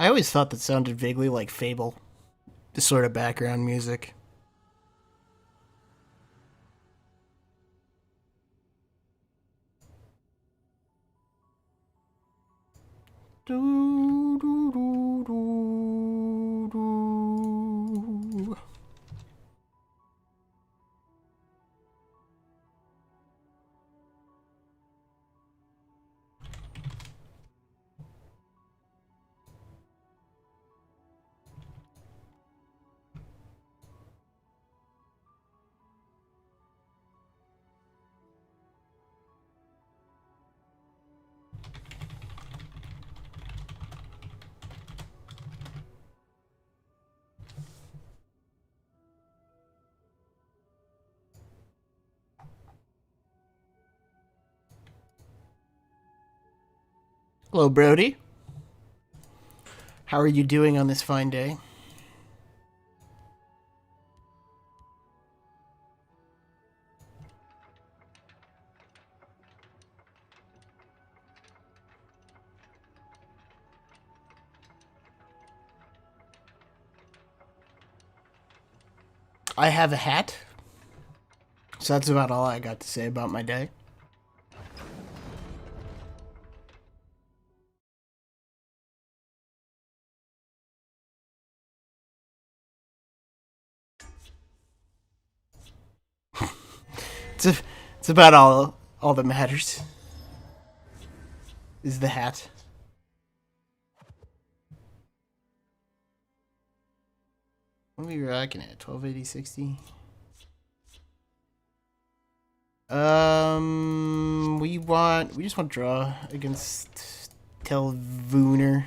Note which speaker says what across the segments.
Speaker 1: I always thought that sounded vaguely like Fable. The sort of background music. Do, do, do, do, do. Hello, Brody. How are you doing on this fine day? I have a hat. So that's about all I got to say about my day. It's about all that matters. Is the hat. What are we rocking at? 1280, 60? We just want to draw against Telvooner.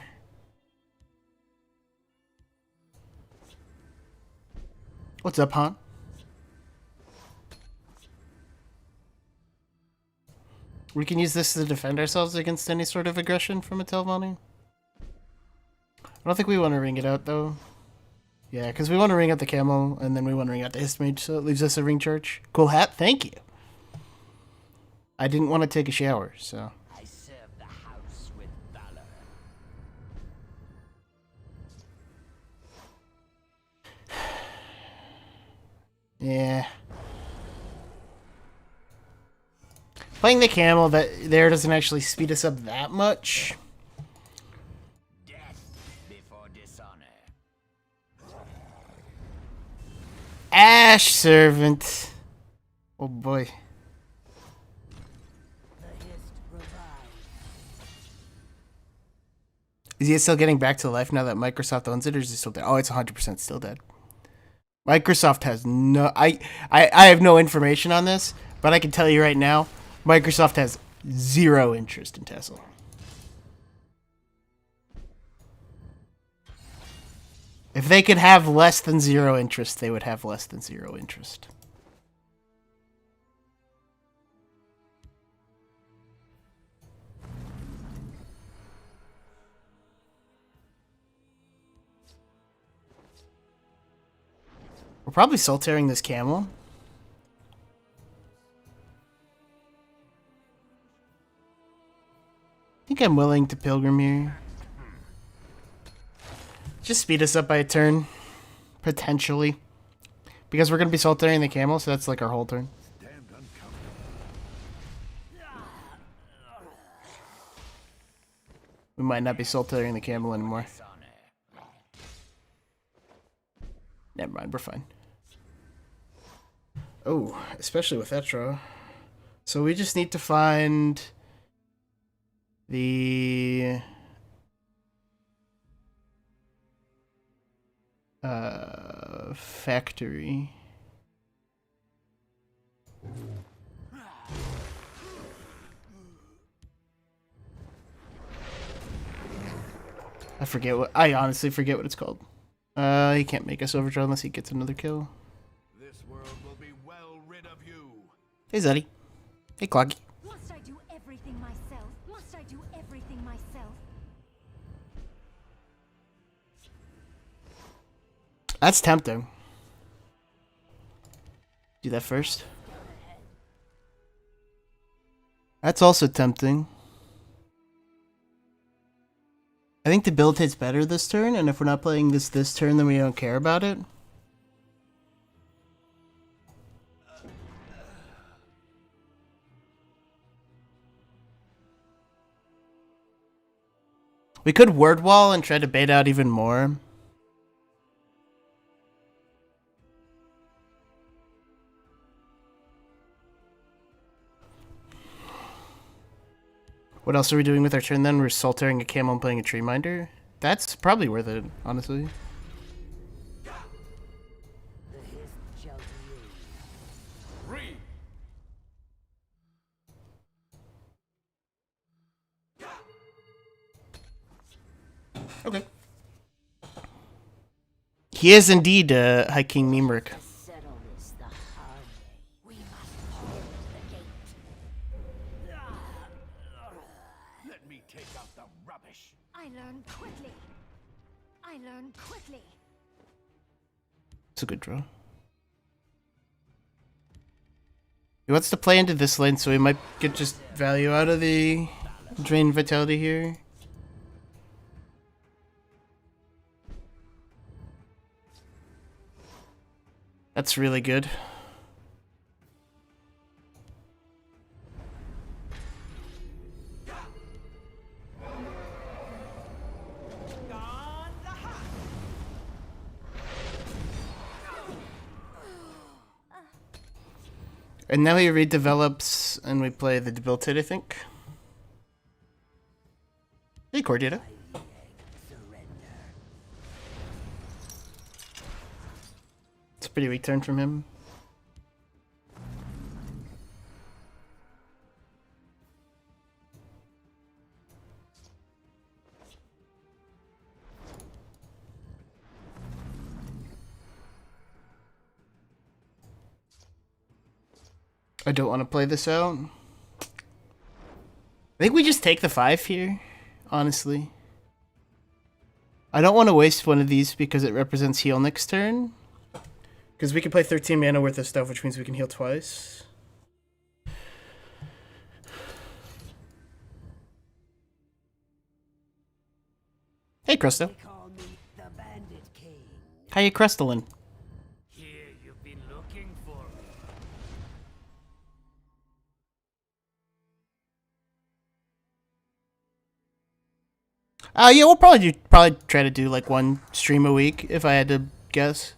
Speaker 1: What's up, Han? We can use this to defend ourselves against any sort of aggression from a Telvani. I don't think we want to ring it out, though. Yeah, because we want to ring out the camo, and then we want to ring out the Histmage, so it leaves us a ring charge. Cool hat, thank you. I didn't want to take a shower, so...
Speaker 2: I serve the house with valor.
Speaker 1: Yeah. Playing the camel there doesn't actually speed us up that much.
Speaker 2: Death before dishonor.
Speaker 1: Ash Servant. Oh boy. Is he still getting back to life now that Microsoft owns it, or is he still dead? Oh, it's 100% still dead. Microsoft has no... I have no information on this, but I can tell you right now, Microsoft has zero interest in Tesla. If they could have less than zero interest, they would have less than zero interest. We're probably soul-tearing this camel. I think I'm willing to pilgrim here. Just speed us up by a turn. Potentially. Because we're going to be soul-tearing the camel, so that's like our whole turn. We might not be soul-tearing the camel anymore. Never mind, we're fine. Oh, especially with that draw. So we just need to find the factory. I honestly forget what it's called. He can't make us overdraw unless he gets another kill.
Speaker 3: This world will be well rid of you.
Speaker 1: Hey, Zeddy. Hey, Cloggy.
Speaker 4: Must I do everything myself? Must I do everything myself?
Speaker 1: That's tempting. Do that first. That's also tempting. I think the build hits better this turn, and if we're not playing this turn, then we don't care about it. We could word wall and try to bait out even more. What else are we doing with our turn then? We're solitaring a camel and playing a tree minder. That's probably worth it, honestly.
Speaker 3: Read.
Speaker 1: Okay. He is indeed High King Memerik.
Speaker 4: Settle this the hard way. We must hold the gate.
Speaker 3: Let me take out the rubbish.
Speaker 4: I learn quickly. I learn quickly.
Speaker 1: It's a good draw. He wants to play into this lane, so he might get just value out of the drain vitality here. That's really good. And now he redevelops and we play the Debilitate, I think. Hey, Cordita. It's a pretty weak turn from him. I don't want to play this out. I think we just take the 5 here, honestly. I don't want to waste one of these because it represents heal next turn. Because we can play 13 mana worth of stuff, which means we can heal twice. Hey, Crusto.
Speaker 2: Call me the Bandit King.
Speaker 1: How you crystalline?
Speaker 2: Here you've been looking for me.
Speaker 1: Yeah, we'll probably try to do like one stream a week if I had to guess.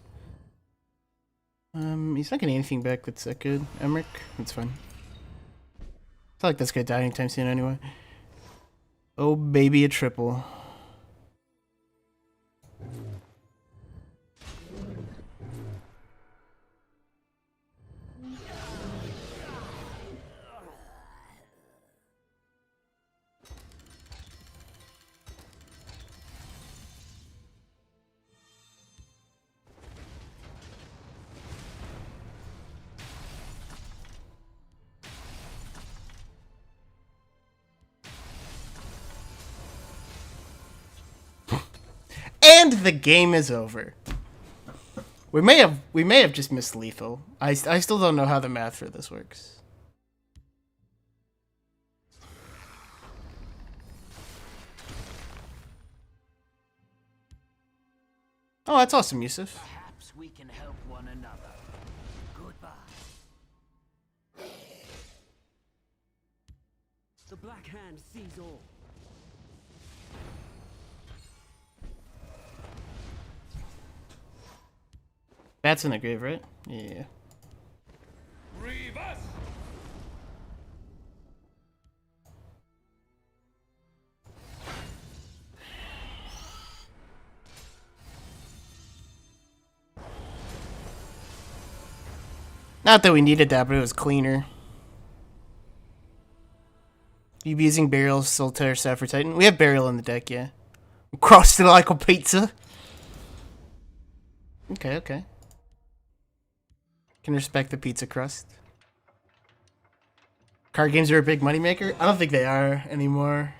Speaker 1: He's not getting anything back that's that good. Emmerich, that's fine. I feel like that's gonna die anytime soon anyway. Oh baby, a triple. And the game is over. We may have just missed lethal. I still don't know how the math for this works. Oh, that's awesome, Yusuf.
Speaker 2: Perhaps we can help one another. Goodbye.
Speaker 5: The Black Hand sees all.
Speaker 1: Bats in the grave, right? Yeah.
Speaker 3: Reverse.
Speaker 1: Not that we needed that, but it was cleaner. You be using Burial, Solitaire, Sapphire Titan? We have Burial in the deck, yeah. Crusted like a pizza. Okay, okay. Can respect the pizza crust. Card games are a big moneymaker? I don't think they are anymore.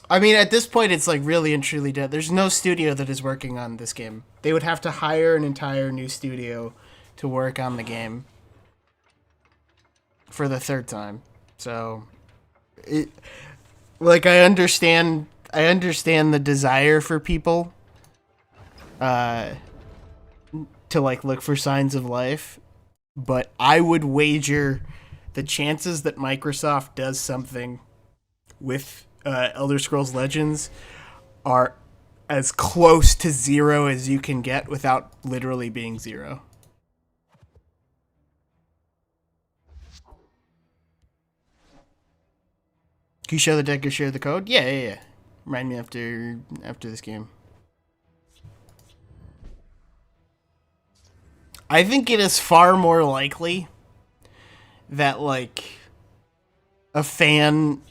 Speaker 1: I mean, at this point, it's like really and truly dead. There's no studio that is working on this game. They would have to hire an entire new studio to work on the game. for the third time. So, like, I understand the desire for people to like look for signs of life, but I would wager the chances that Microsoft does something with Elder Scrolls Legends are as close to zero as you can get without literally being zero. Can you show the deck or share the code? Yeah. Remind me after this game. I think it is far more likely that, like, a fan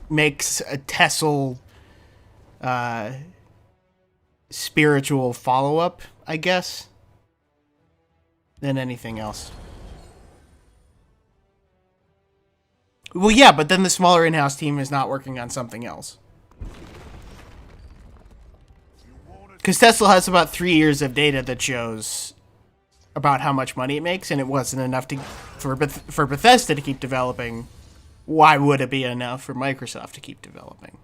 Speaker 1: makes a Tesl spiritual follow-up, I guess, than anything else. Well, yeah, but then the smaller in-house team is not working on something else. Because Tesla has about 3 years of data that shows about how much money it makes, and it wasn't enough for Bethesda to keep developing. Why would it be enough for Microsoft to keep developing?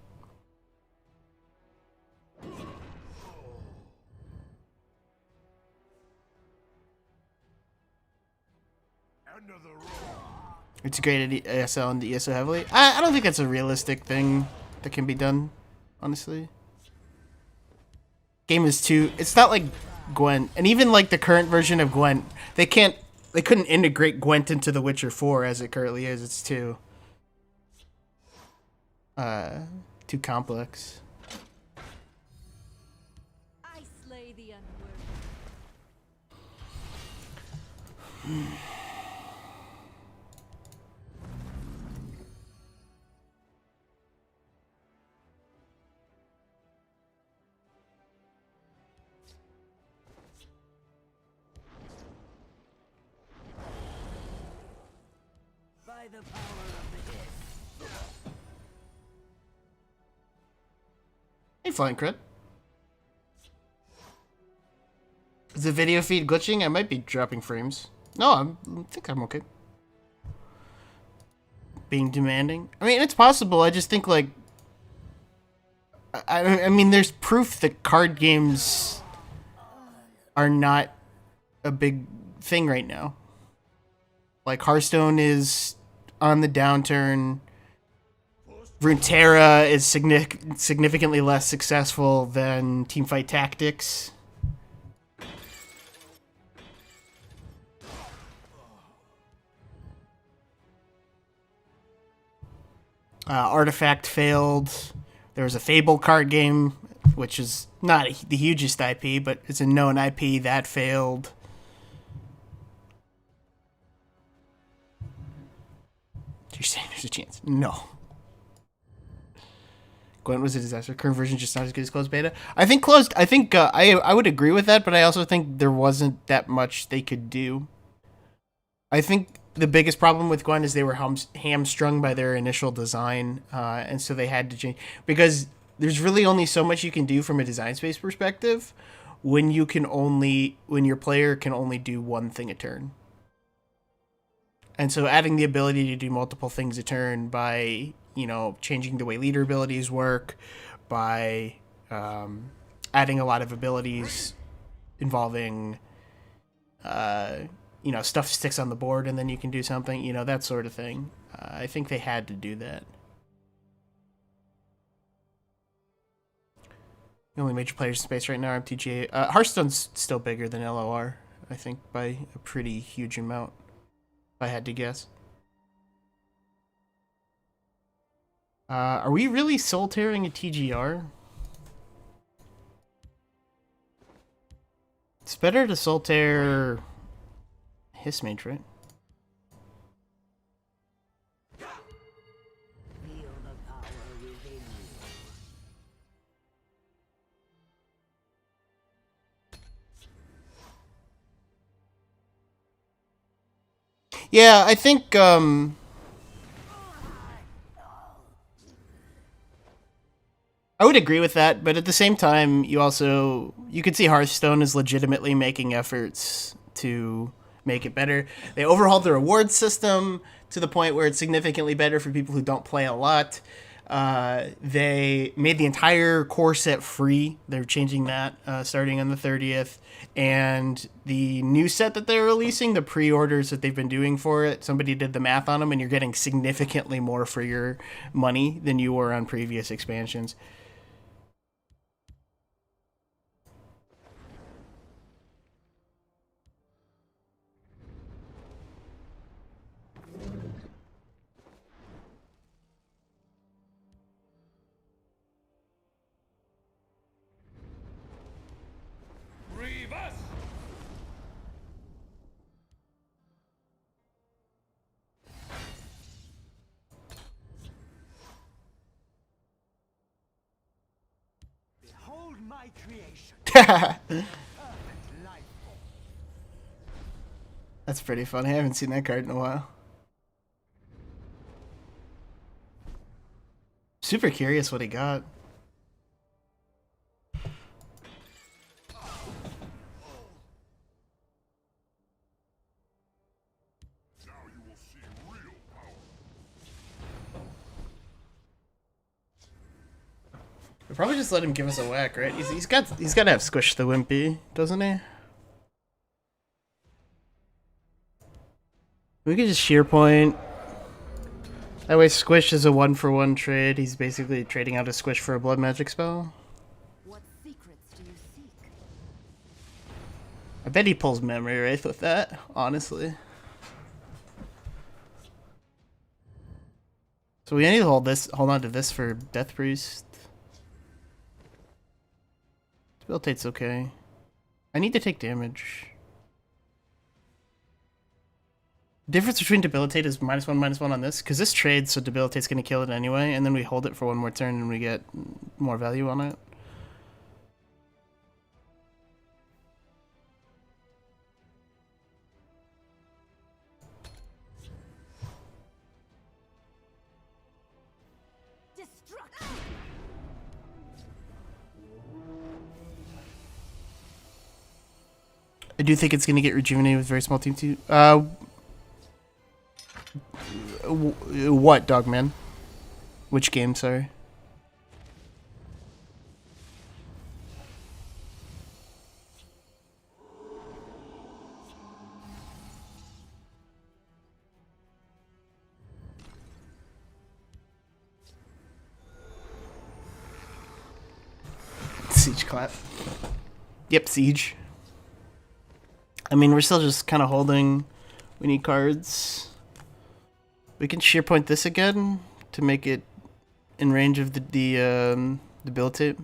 Speaker 1: It's great at ESL and ESO heavily. I don't think that's a realistic thing that can be done, honestly. Game is too. It's not like Gwent, and even like the current version of Gwent, they couldn't integrate Gwent into The Witcher 4 as it currently is. It's too complex.
Speaker 4: I slay the unworthy.
Speaker 2: By the power of the dead.
Speaker 1: Hey, Flying Crit. Is the video feed glitching? I might be dropping frames. No, I think I'm okay. Being demanding? I mean, it's possible. I just think, like... I mean, there's proof that card games are not a big thing right now. Like, Hearthstone is on the downturn. Runeterra is significantly less successful than Teamfight Tactics. Artifact failed. There was a Fable card game, which is not the hugest IP, but it's a known IP that failed. You're saying there's a chance? No. Gwent was a disaster. Current version just not as good as closed beta. I think I would agree with that, but I also think there wasn't that much they could do. I think the biggest problem with Gwent is they were hamstrung by their initial design, and so they had to change, because there's really only so much you can do from a design space perspective when your player can only do one thing a turn. And so adding the ability to do multiple things a turn by, changing the way leader abilities work, by adding a lot of abilities involving, stuff sticks on the board and then you can do something, that sort of thing. I think they had to do that. The only major players in space right now are MTGA. Hearthstone's still bigger than LOR, I think, by a pretty huge amount, if I had to guess. Are we really soul-tearing a TGR? It's better to soul-tear Hissmage, right?
Speaker 2: Feel the power within you.
Speaker 1: Yeah, I think, I would agree with that, but at the same time, you could see Hearthstone is legitimately making efforts to make it better. They overhauled the reward system to the point where it's significantly better for people who don't play a lot. They made the entire core set free. They're changing that starting on the 30th. And the new set that they're releasing, the pre-orders that they've been doing for it, somebody did the math on them, and you're getting significantly more for your money than you were on previous expansions.
Speaker 3: Reverse.
Speaker 5: Behold my creation.
Speaker 1: That's pretty funny. I haven't seen that card in a while. Super curious what he got. We'll probably just let him give us a whack, right? He's got to have Squish the Wimpy, doesn't he? We could just sheer point. That way Squish is a 1-for-1 trade. He's basically trading out a Squish for a blood magic spell.
Speaker 4: What secrets do you seek?
Speaker 1: I bet he pulls Memory Wraith with that, honestly. So we need to hold on to this for Death Priest. Debilitate's okay. I need to take damage. Difference between Debilitate is -1/-1 on this, because this trades, so Debilitate's going to kill it anyway, and then we hold it for one more turn and we get more value on it.
Speaker 4: Destruction!
Speaker 1: I do think it's going to get rejuvenated with very small team too. What, Dogman? Which game, sorry? Siege clap. Yep, Siege. I mean, we're still just kind of holding. We need cards. We can sheer point this again to make it in range of the debilitate.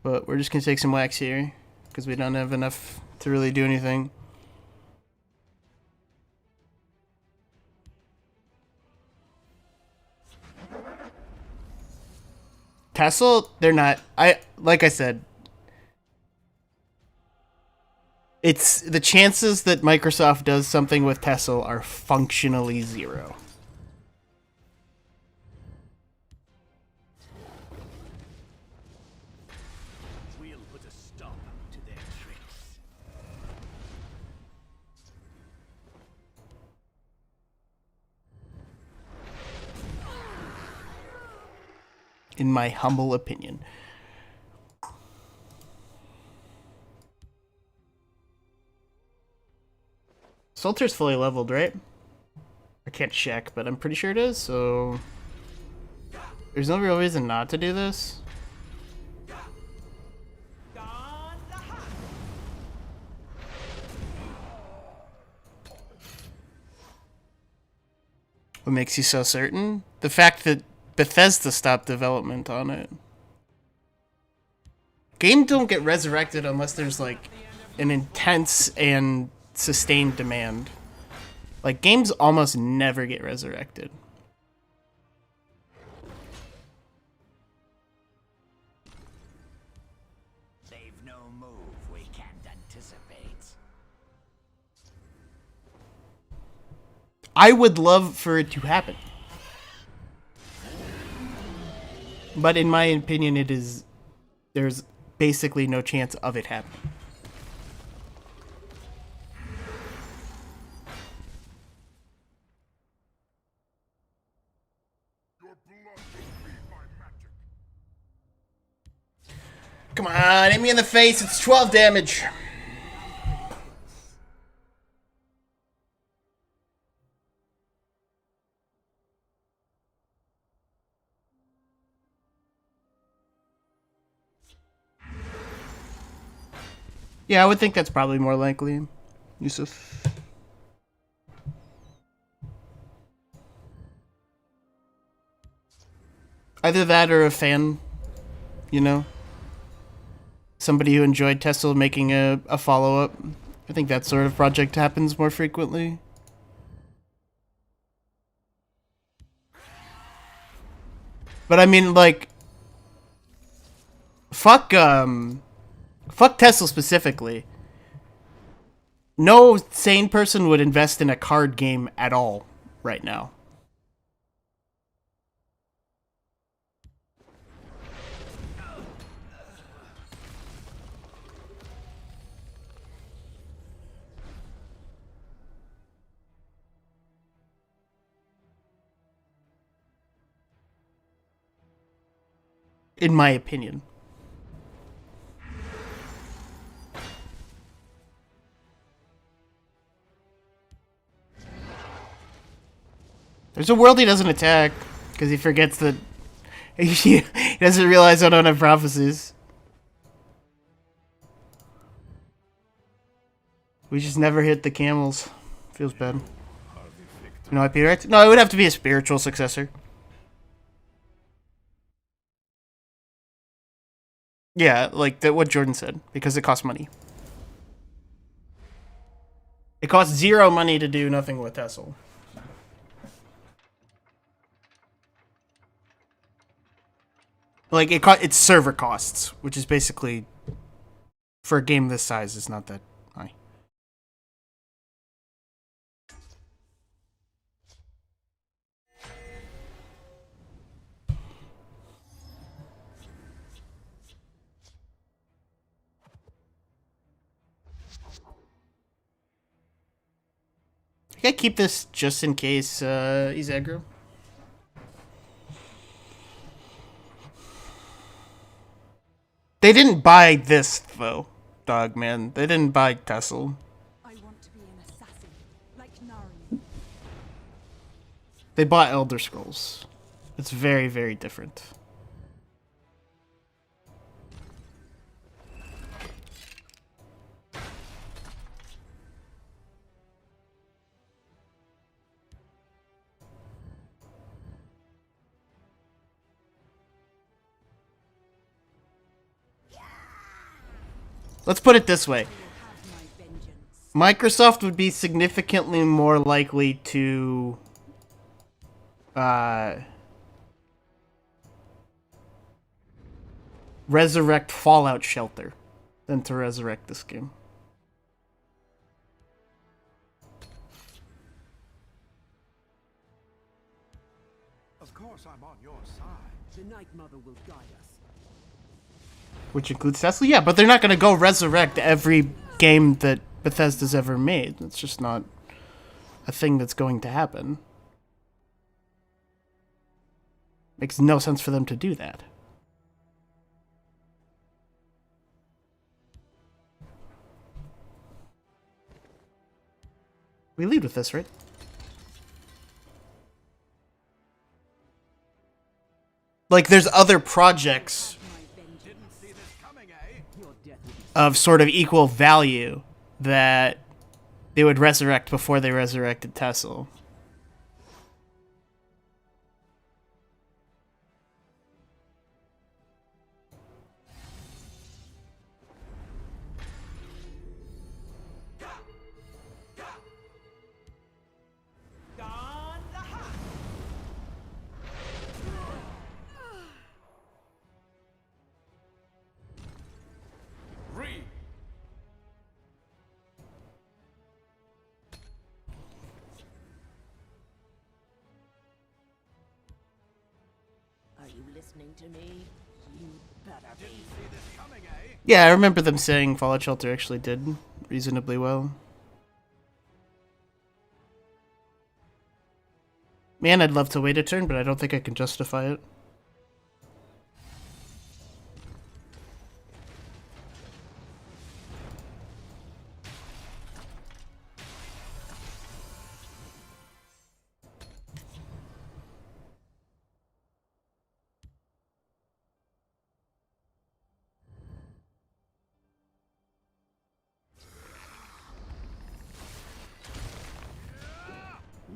Speaker 1: But we're just gonna take some wax here because we don't have enough to really do anything. Tesl, they're not. Like I said, it's the chances that Microsoft does something with Tesl are functionally zero.
Speaker 3: We'll put a stop to their tricks.
Speaker 1: In my humble opinion. Salter's fully leveled, right? I can't check, but I'm pretty sure it is, so there's no real reason not to do this. What makes you so certain? The fact that Bethesda stopped development on it. Games don't get resurrected unless there's like an intense and sustained demand. Like, games almost never get resurrected.
Speaker 2: They've no move we can't anticipate.
Speaker 1: I would love for it to happen. But in my opinion, there's basically no chance of it happening. Come on, hit me in the face. It's 12 damage. Yeah, I would think that's probably more likely, Yusuf. Either that or a fan, you know? Somebody who enjoyed Tesl making a follow-up. I think that sort of project happens more frequently. But I mean, like, fuck Tesla specifically. No sane person would invest in a card game at all right now. In my opinion. There's a world he doesn't attack because he forgets that he doesn't realize I don't have prophecies. We just never hit the camels. Feels bad. You know IP, right? No, it would have to be a spiritual successor. Yeah, like what Jordan said, because it costs money. It costs 0 money to do nothing with Tesl. Like it's server costs, which is basically for a game this size is not that high. I gotta keep this just in case he's aggro. They didn't buy this though, dog man. They didn't buy Tesl.
Speaker 6: I want to be an assassin, like Nari.
Speaker 1: They bought Elder Scrolls. It's very, very different. Let's put it this way. Microsoft would be significantly more likely to resurrect Fallout Shelter than to resurrect this game.
Speaker 3: Of course, I'm on your side.
Speaker 5: The Night Mother will guide us.
Speaker 1: Which includes Tesla? Yeah, but they're not going to go resurrect every game that Bethesda's ever made. It's just not a thing that's going to happen. Makes no sense for them to do that. We lead with this, right? Like, there's other projects of sort of equal value that they would resurrect before they resurrected Tesla.
Speaker 4: Are you listening to me, you
Speaker 1: Yeah, I remember them saying Fallout Shelter actually did reasonably well. Man, I'd love to wait a turn, but I don't think I can justify it.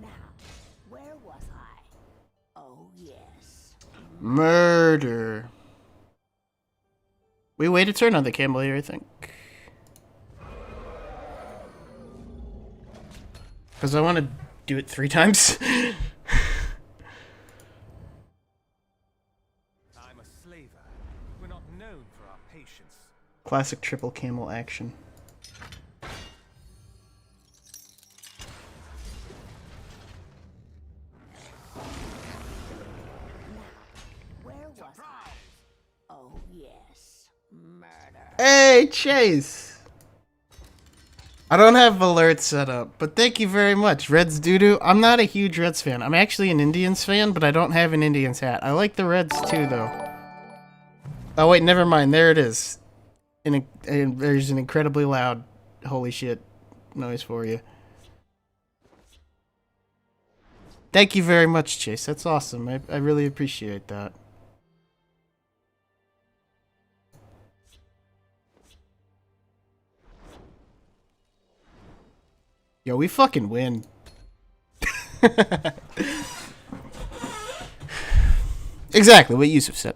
Speaker 4: Now, where was I? Oh, yes.
Speaker 1: Murder. We wait a turn on the camel here, I think. Because I want to do it 3 times.
Speaker 3: I'm a slaver. We're not known for our patience.
Speaker 1: Classic triple camel action.
Speaker 4: Where was I? Oh, yes. Murder.
Speaker 1: Hey, Chase! I don't have alerts set up, but thank you very much. Reds doo-doo. I'm not a huge Reds fan. I'm actually an Indians fan, but I don't have an Indians hat. I like the Reds too, though. Oh, wait, never mind. There it is. There's an incredibly loud, holy shit, noise for you. Thank you very much, Chase. That's awesome. I really appreciate that. Yo, we fucking win. Exactly what Yusuf said.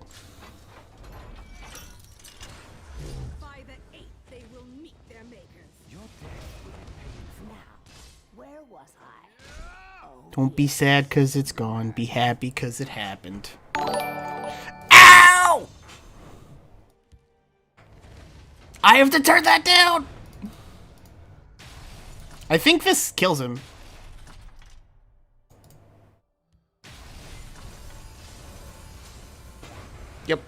Speaker 6: By the 8th, they will meet their makers.
Speaker 4: Now, where was I? Oh,
Speaker 1: Don't be sad because it's gone. Be happy because it happened. Ow! I have to turn that down! I think this kills him. Yep.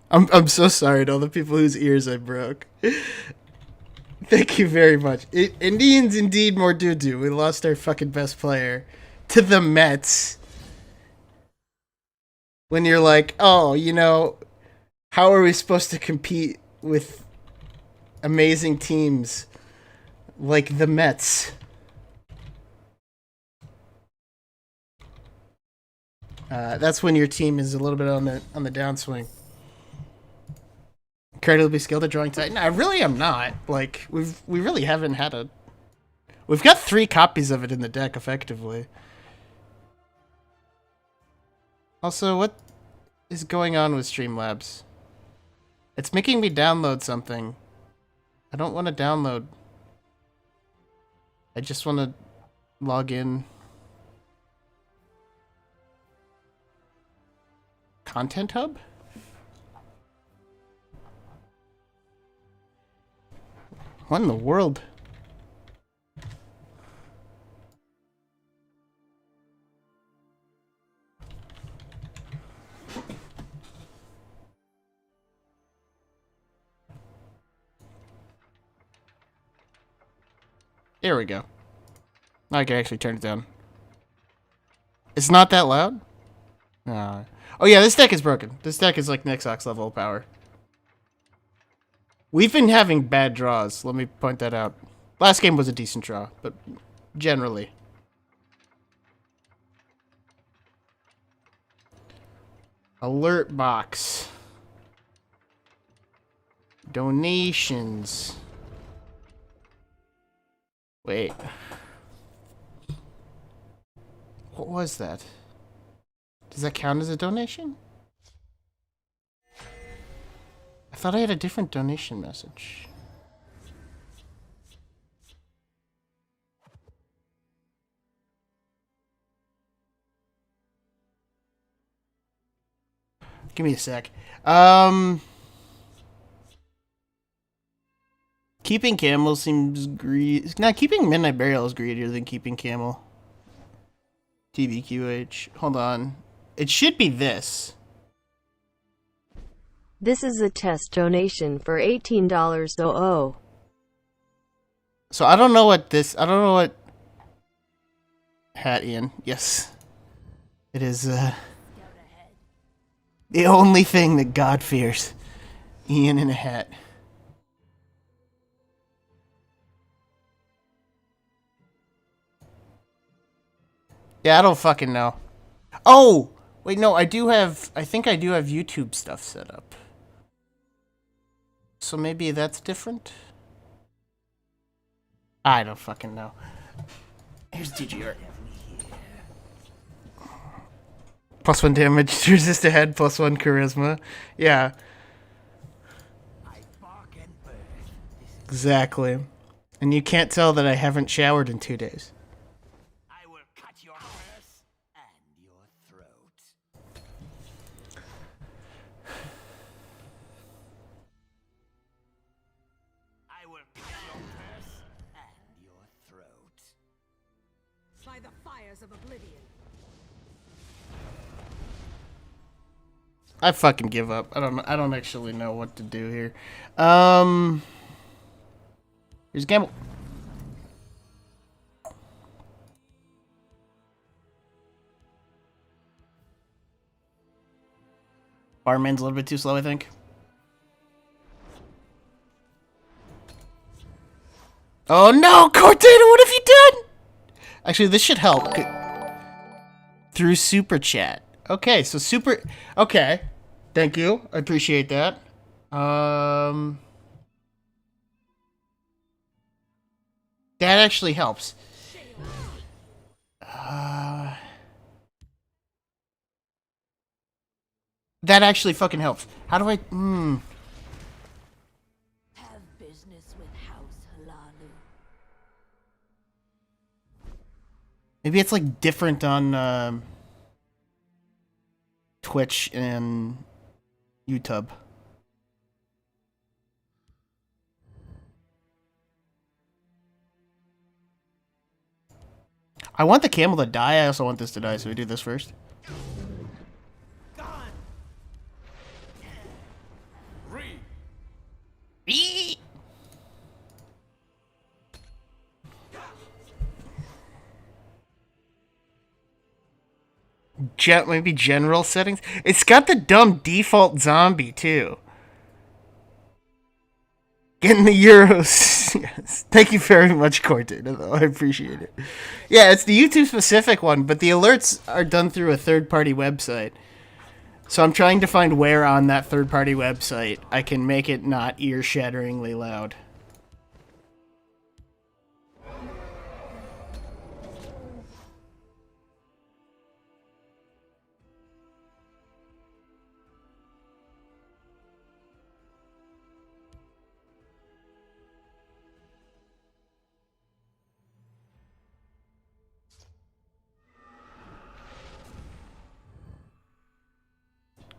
Speaker 1: I'm so sorry to all the people whose ears I broke. Thank you very much. Indians indeed more doo-doo. We lost our fucking best player to the Mets. When you're like, oh, you know, how are we supposed to compete with amazing teams like the Mets? That's when your team is a little bit on the downswing. Incredibly skilled at drawing Titan. I really am not. Like we really haven't had a. We've got 3 copies of it in the deck effectively. Also, what is going on with Streamlabs? It's making me download something. I don't want to download. I just want to log in. Content Hub? What in the world? There we go. Now I can actually turn it down. It's not that loud? Oh yeah, this deck is broken. This deck is like Nexox level power. We've been having bad draws, let me point that out. Last game was a decent draw, but generally. Alert box. Donations. Wait. What was that? Does that count as a donation? I thought I had a different donation message. Give me a sec. Keeping Camel seems greedy. Nah, keeping Midnight Burial is greedier than keeping Camel. TBQH. Hold on. It should be this.
Speaker 7: This is a test donation for $18.00.
Speaker 1: So I don't know what this... I don't know what... Hat, Ian. Yes. It is, the only thing that God fears. Ian in a hat. Yeah, I don't fucking know. Oh! Wait, no, I do have... I think I do have YouTube stuff set up. So maybe that's different? I don't fucking know. Here's DGR. +1 damage to resist a head, +1 charisma. Yeah. Exactly. And you can't tell that I haven't showered in 2 days.
Speaker 3: I will cut your purse and your throat. I will cut your purse and your throat.
Speaker 6: By the fires of oblivion.
Speaker 1: I fucking give up. I don't actually know what to do here. Here's Gamble. Barman's a little bit too slow, I think. Oh no, Cortana, what have you done? Actually, this should help. Through Super Chat. Okay, so Super... Okay. Thank you. I appreciate that. That actually helps. That actually fucking helps. How do I...
Speaker 4: Have business with House Halalu.
Speaker 1: Maybe it's like different on Twitch and YouTube. I want the camel to die. I also want this to die, so we do this first.
Speaker 3: Gone.
Speaker 1: Maybe general settings. It's got the dumb default zombie too. Getting the euros. Yes. Thank you very much, Corton. I appreciate it. Yeah, it's the YouTube specific one, but the alerts are done through a third-party website. So I'm trying to find where on that third-party website I can make it not ear-shatteringly loud.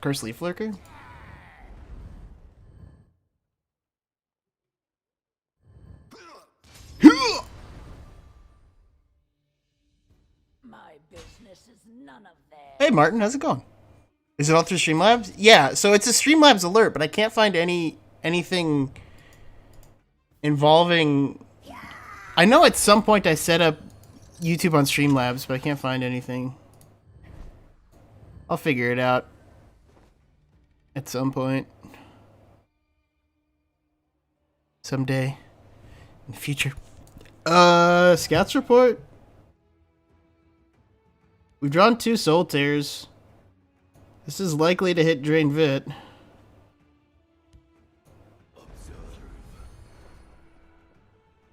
Speaker 1: Curse Leaf Lurker?
Speaker 4: My business is none of theirs.
Speaker 1: Hey Martin, how's it going? Is it all through Streamlabs? Yeah, so it's a Streamlabs alert, but I can't find anything involving... I know at some point I set up YouTube on Streamlabs, but I can't find anything. I'll figure it out. At some point. Someday. In the future. Scouts report. We've drawn 2 soul tears. This is likely to hit Drain Vit.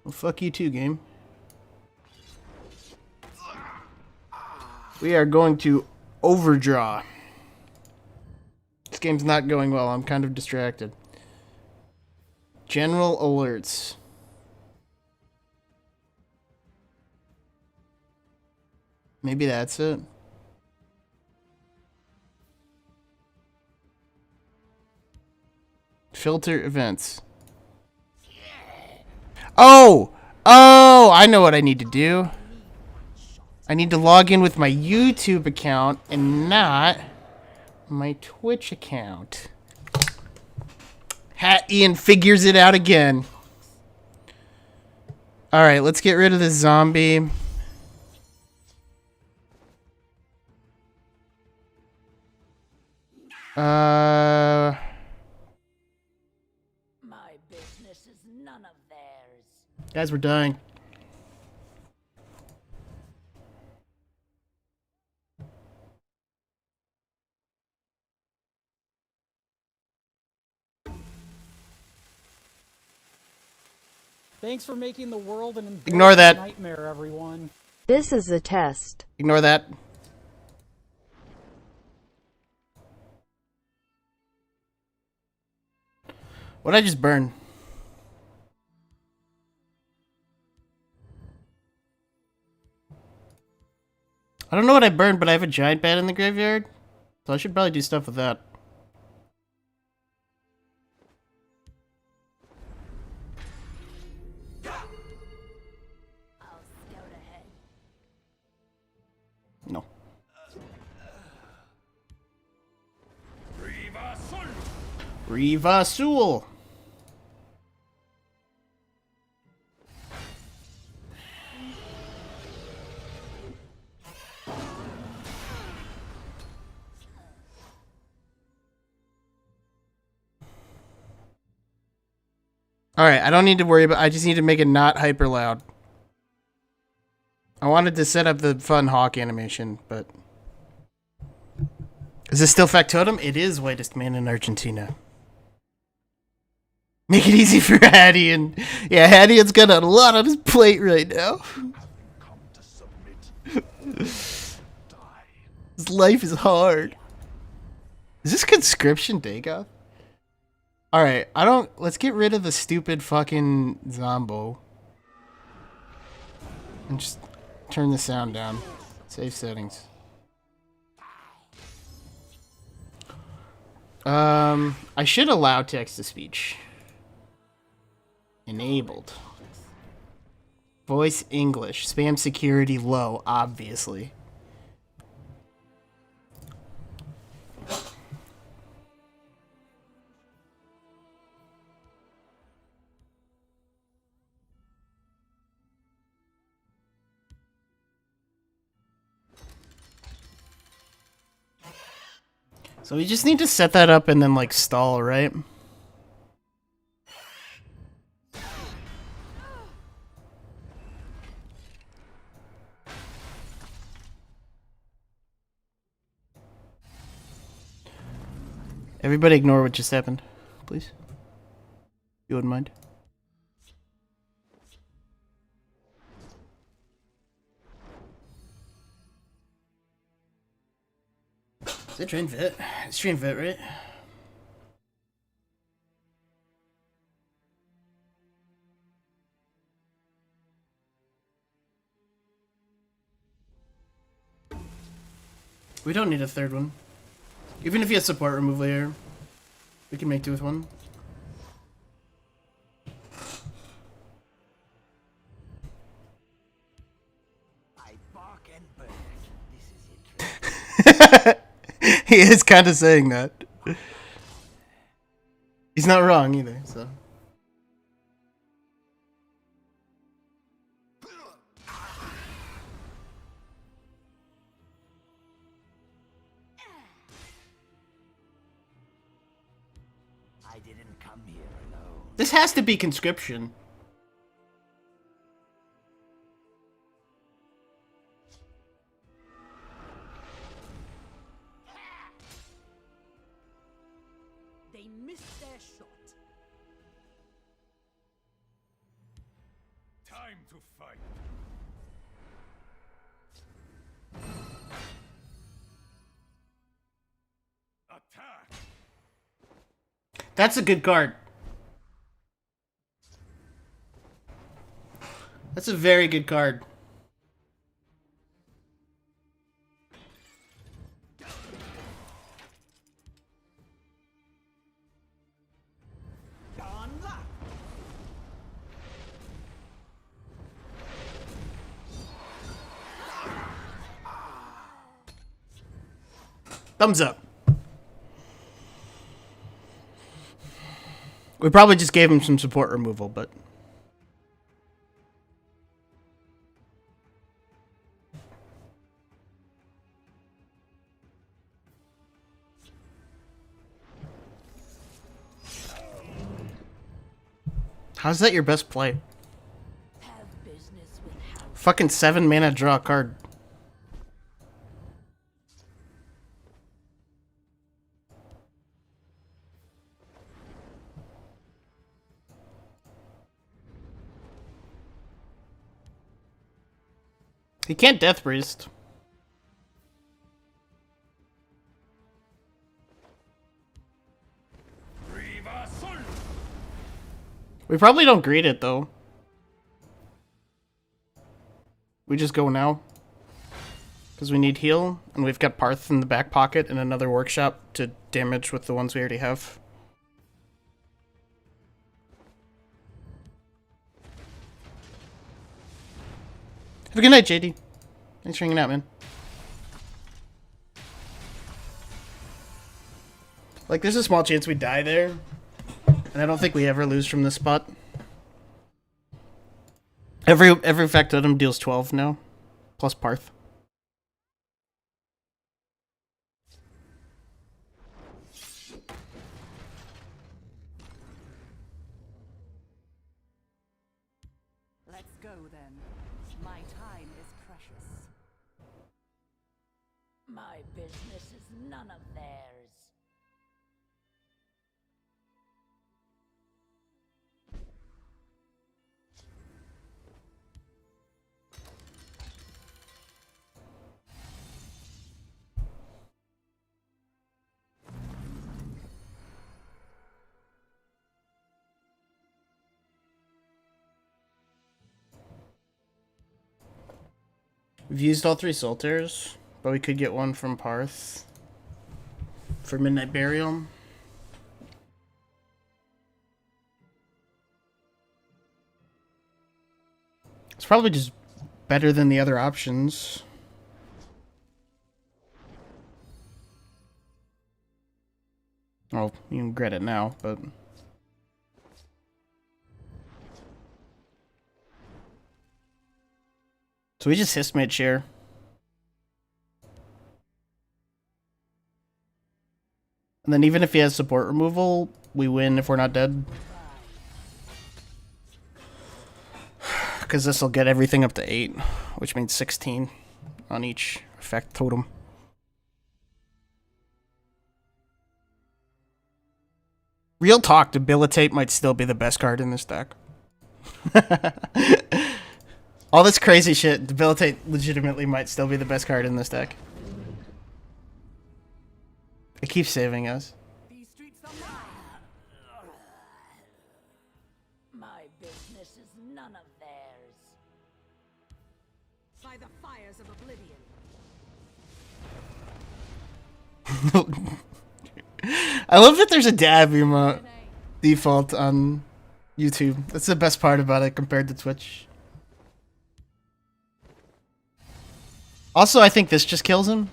Speaker 1: Well, fuck you too, game. We are going to overdraw. This game's not going well. I'm kind of distracted. General alerts. Maybe that's it. Filter events. Oh! Oh! I know what I need to do. I need to log in with my YouTube account and not my Twitch account. Ian figures it out again. Alright, let's get rid of this zombie.
Speaker 4: My business is none of theirs.
Speaker 1: Guys, we're dying.
Speaker 8: Thanks for making the world an
Speaker 1: Ignore that.
Speaker 8: nightmare, everyone.
Speaker 7: This is a test.
Speaker 1: Ignore that. What'd I just burn? I don't know what I burned, but I have a giant bat in the graveyard. So I should probably do stuff with that.
Speaker 4: I'll scout ahead.
Speaker 1: No. Riva Sul. Alright, I don't need to worry about I just need to make it not hyper loud. I wanted to set up the fun hawk animation, but is this still Factotum? It is whitest man in Argentina. Make it easy for Hadian. Yeah, Hadian's got a lot on his plate right now. His life is hard. Is this conscription Dagoth? Alright, let's get rid of the stupid fucking Zombo. And just turn the sound down. Save settings. I should allow text-to-speech. Enabled. Voice English. Spam security low, obviously. So we just need to set that up and then like stall, right? Everybody ignore what just happened, please. You wouldn't mind? Is it Train Vet? It's Train Vet, right? We don't need a third one. Even if you have support removal here, we can make do with one.
Speaker 3: I bark and burn. This is interesting.
Speaker 1: He is kind of saying that. He's not wrong either, so.
Speaker 3: I didn't come here alone.
Speaker 1: This has to be conscription.
Speaker 6: They missed their shot.
Speaker 3: Time to fight. Attack.
Speaker 1: That's a good card. That's a very good card. Thumbs up. We probably just gave him some support removal, but... How's that your best play?
Speaker 4: Have business with house.
Speaker 1: Fucking 7 mana, draw a card. He can't Death Priest. We probably don't greet it, though. We just go now. Because we need heal, and we've got Parth in the back pocket and another workshop to damage with the ones we already have. Have a good night, JD. Thanks for hanging out, man. Like, there's a small chance we die there. And I don't think we ever lose from this spot. Every factotum deals 12 now. Plus Parth.
Speaker 6: Let's go then. My time is precious.
Speaker 4: My business is none of theirs.
Speaker 1: We've used all 3 Solters, but we could get one from Parth for Midnight Burial. It's probably just better than the other options. Well, you can regret it now, but... So we just Histmate share. And then even if he has support removal, we win if we're not dead. Because this will get everything up to 8, which means 16 on each effect totem. Real talk, Debilitate might still be the best card in this deck. All this crazy shit, Debilitate legitimately might still be the best card in this deck. It keeps saving us.
Speaker 6: These streets are mine.
Speaker 4: My business is none of theirs.
Speaker 6: By the fires of oblivion.
Speaker 1: I love that there's a dab emote default on YouTube. That's the best part about it compared to Twitch. Also, I think this just kills him.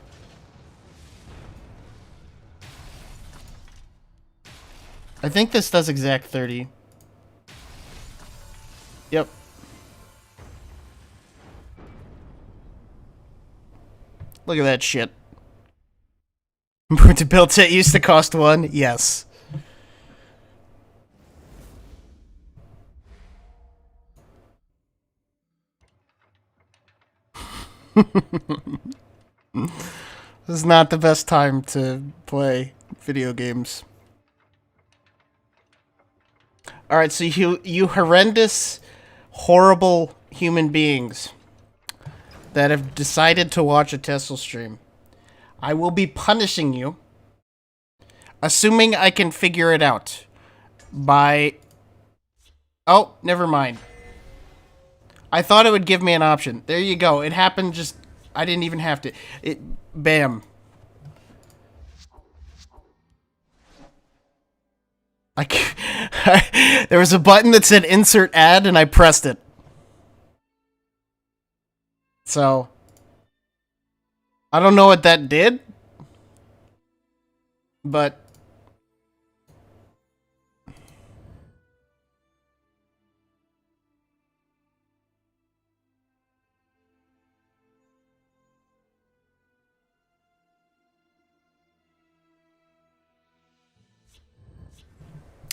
Speaker 1: I think this does exact 30. Yep. Look at that shit. Debilitate used to cost 1? Yes. This is not the best time to play video games. Alright, so you horrendous, horrible human beings that have decided to watch a Tesl stream. I will be punishing you, assuming I can figure it out, by... Oh, never mind. I thought it would give me an option. There you go. It happened just... I didn't even have to... Bam. There was a button that said insert ad and I pressed it. So... I don't know what that did. But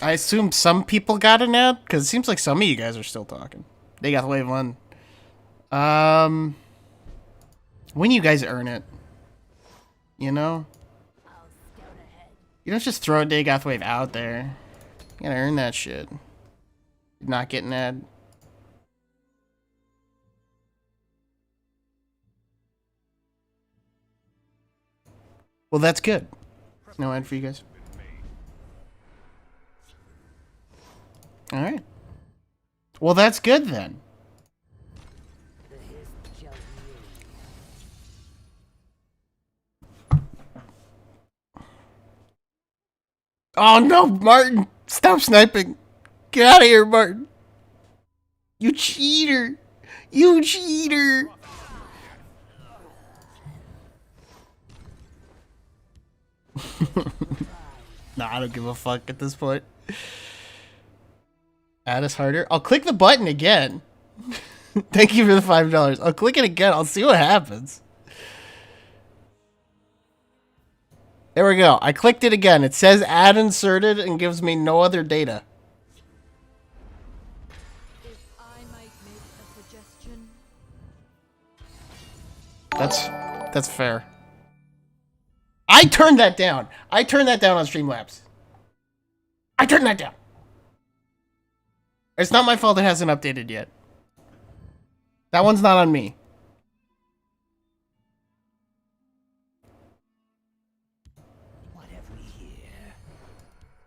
Speaker 1: I assume some people got an ad because it seems like some of you guys are still talking. They got the wave one. When you guys earn it, you know, you don't just throw a Dagoth wave out there. You gotta earn that shit. Not getting an ad. Well, that's good. No ad for you guys. All right. Well, that's good then. Oh no, Martin! Stop sniping! Get out of here, Martin! You cheater! You cheater! Nah, I don't give a fuck at this point. Add us harder. I'll click the button again. Thank you for the $5. I'll click it again. I'll see what happens. There we go. I clicked it again. It says add inserted and gives me no other data.
Speaker 6: If I might make a suggestion.
Speaker 1: That's fair. I turned that down. I turned that down on Streamlabs. I turned that down. It's not my fault it hasn't updated yet. That one's not on me.
Speaker 3: What have we here?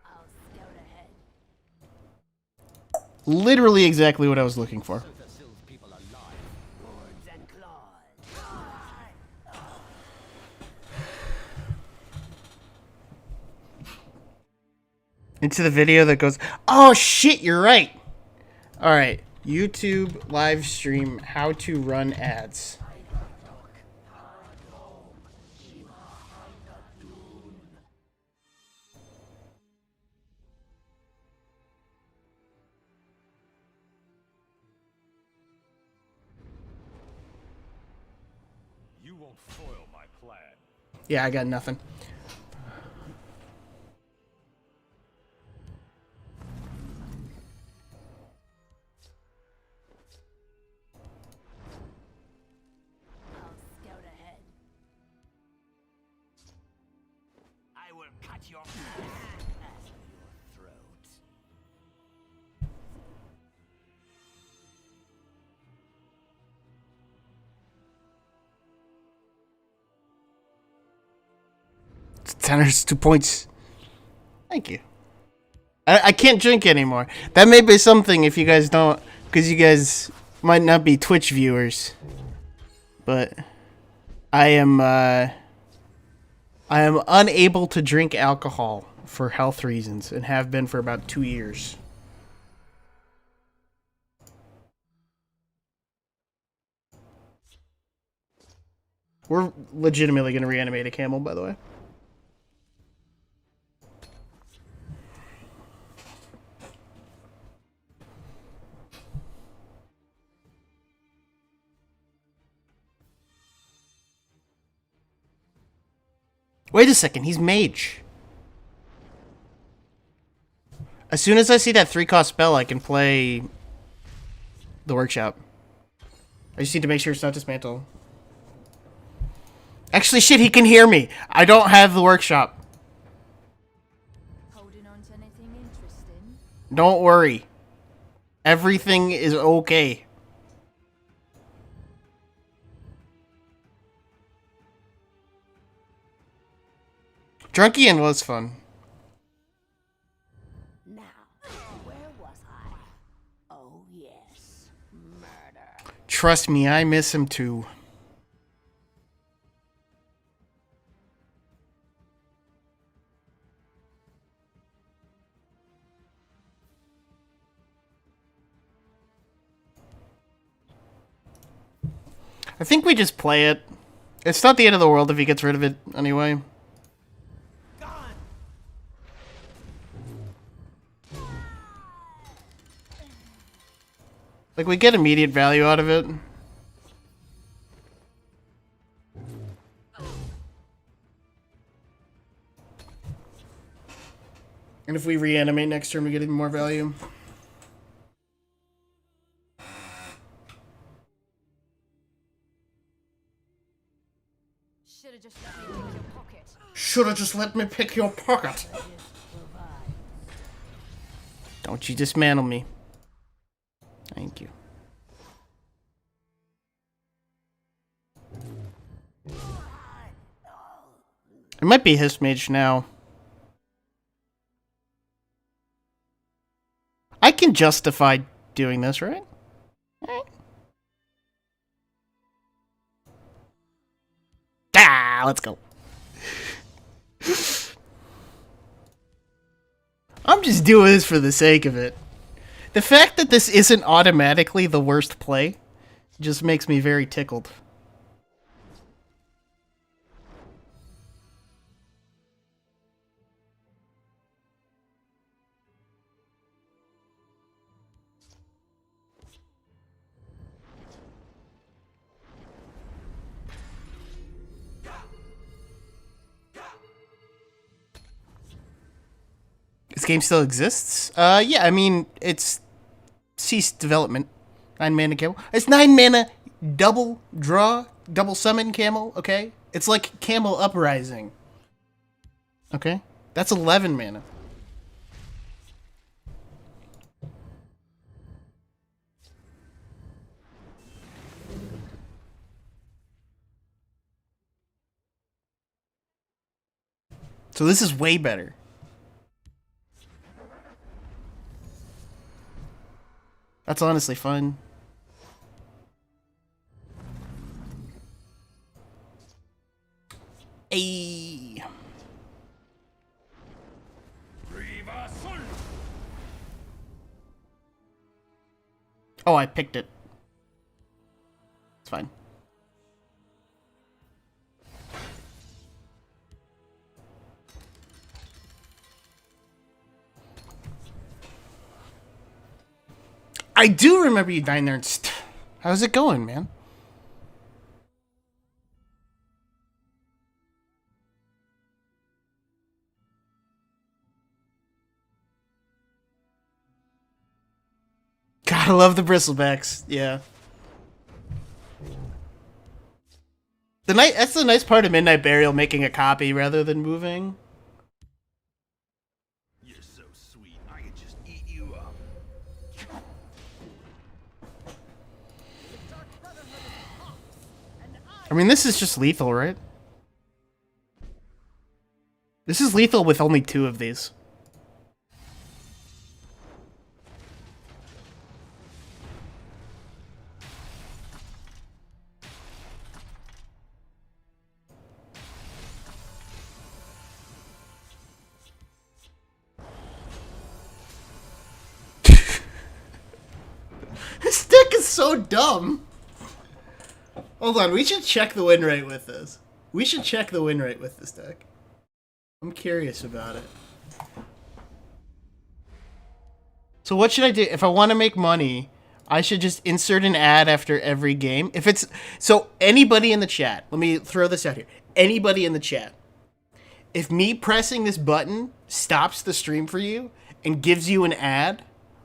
Speaker 4: I'll scout ahead.
Speaker 1: Literally exactly what I was looking for.
Speaker 3: Tesl's people alive. Horns and claws.
Speaker 1: Into the video that goes, oh shit, you're right. All right, YouTube live stream how to run ads.
Speaker 9: You won't foil my plan.
Speaker 1: Yeah, I got nothing.
Speaker 4: I'll scout ahead.
Speaker 3: I will cut your ass and your throat.
Speaker 1: Tenors 2 points. Thank you. I can't drink anymore. That may be something if you guys don't, because you guys might not be Twitch viewers. But I am unable to drink alcohol for health reasons and have been for about 2 years. We're legitimately going to reanimate a camel, by the way. Wait a second, he's mage. As soon as I see that 3-cost spell, I can play the workshop. I just need to make sure it's not dismantle. Actually, shit, he can hear me. I don't have the workshop.
Speaker 6: Holding on to anything interesting?
Speaker 1: Don't worry. Everything is okay. Drunkian was fun.
Speaker 4: Now, where was I? Oh yes, murder.
Speaker 1: Trust me, I miss him too. I think we just play it. It's not the end of the world if he gets rid of it anyway.
Speaker 3: Gone.
Speaker 1: Like, we get immediate value out of it. And if we reanimate next turn, we get even more value.
Speaker 4: Should have just let me pick your pocket.
Speaker 1: Should have just let me pick your pocket. Don't you dismantle me. Thank you. It might be his mage now. I can justify doing this, right? Ah, let's go. I'm just doing this for the sake of it. The fact that this isn't automatically the worst play just makes me very tickled. This game still exists? Yeah, I mean, it's ceased development. 9 mana camel. It's 9 mana double draw, double summon camel, okay? It's like Camel Uprising. Okay? That's 11 mana. So this is way better. That's honestly fun. Ayy. Oh, I picked it. It's fine. I do remember you dying there and how's it going, man? God, I love the bristlebacks. Yeah. That's the nice part of Midnight Burial, making a copy rather than moving.
Speaker 3: You're so sweet, I could just eat you up.
Speaker 1: I mean, this is just lethal, right? This is lethal with only 2 of these. This deck is so dumb. Hold on, we should check the win rate with this. We should check the win rate with this deck. I'm curious about it. So what should I do? If I want to make money, I should just insert an ad after every game. If it's... So anybody in the chat, let me throw this out here. Anybody in the chat, if me pressing this button stops the stream for you and gives you an ad,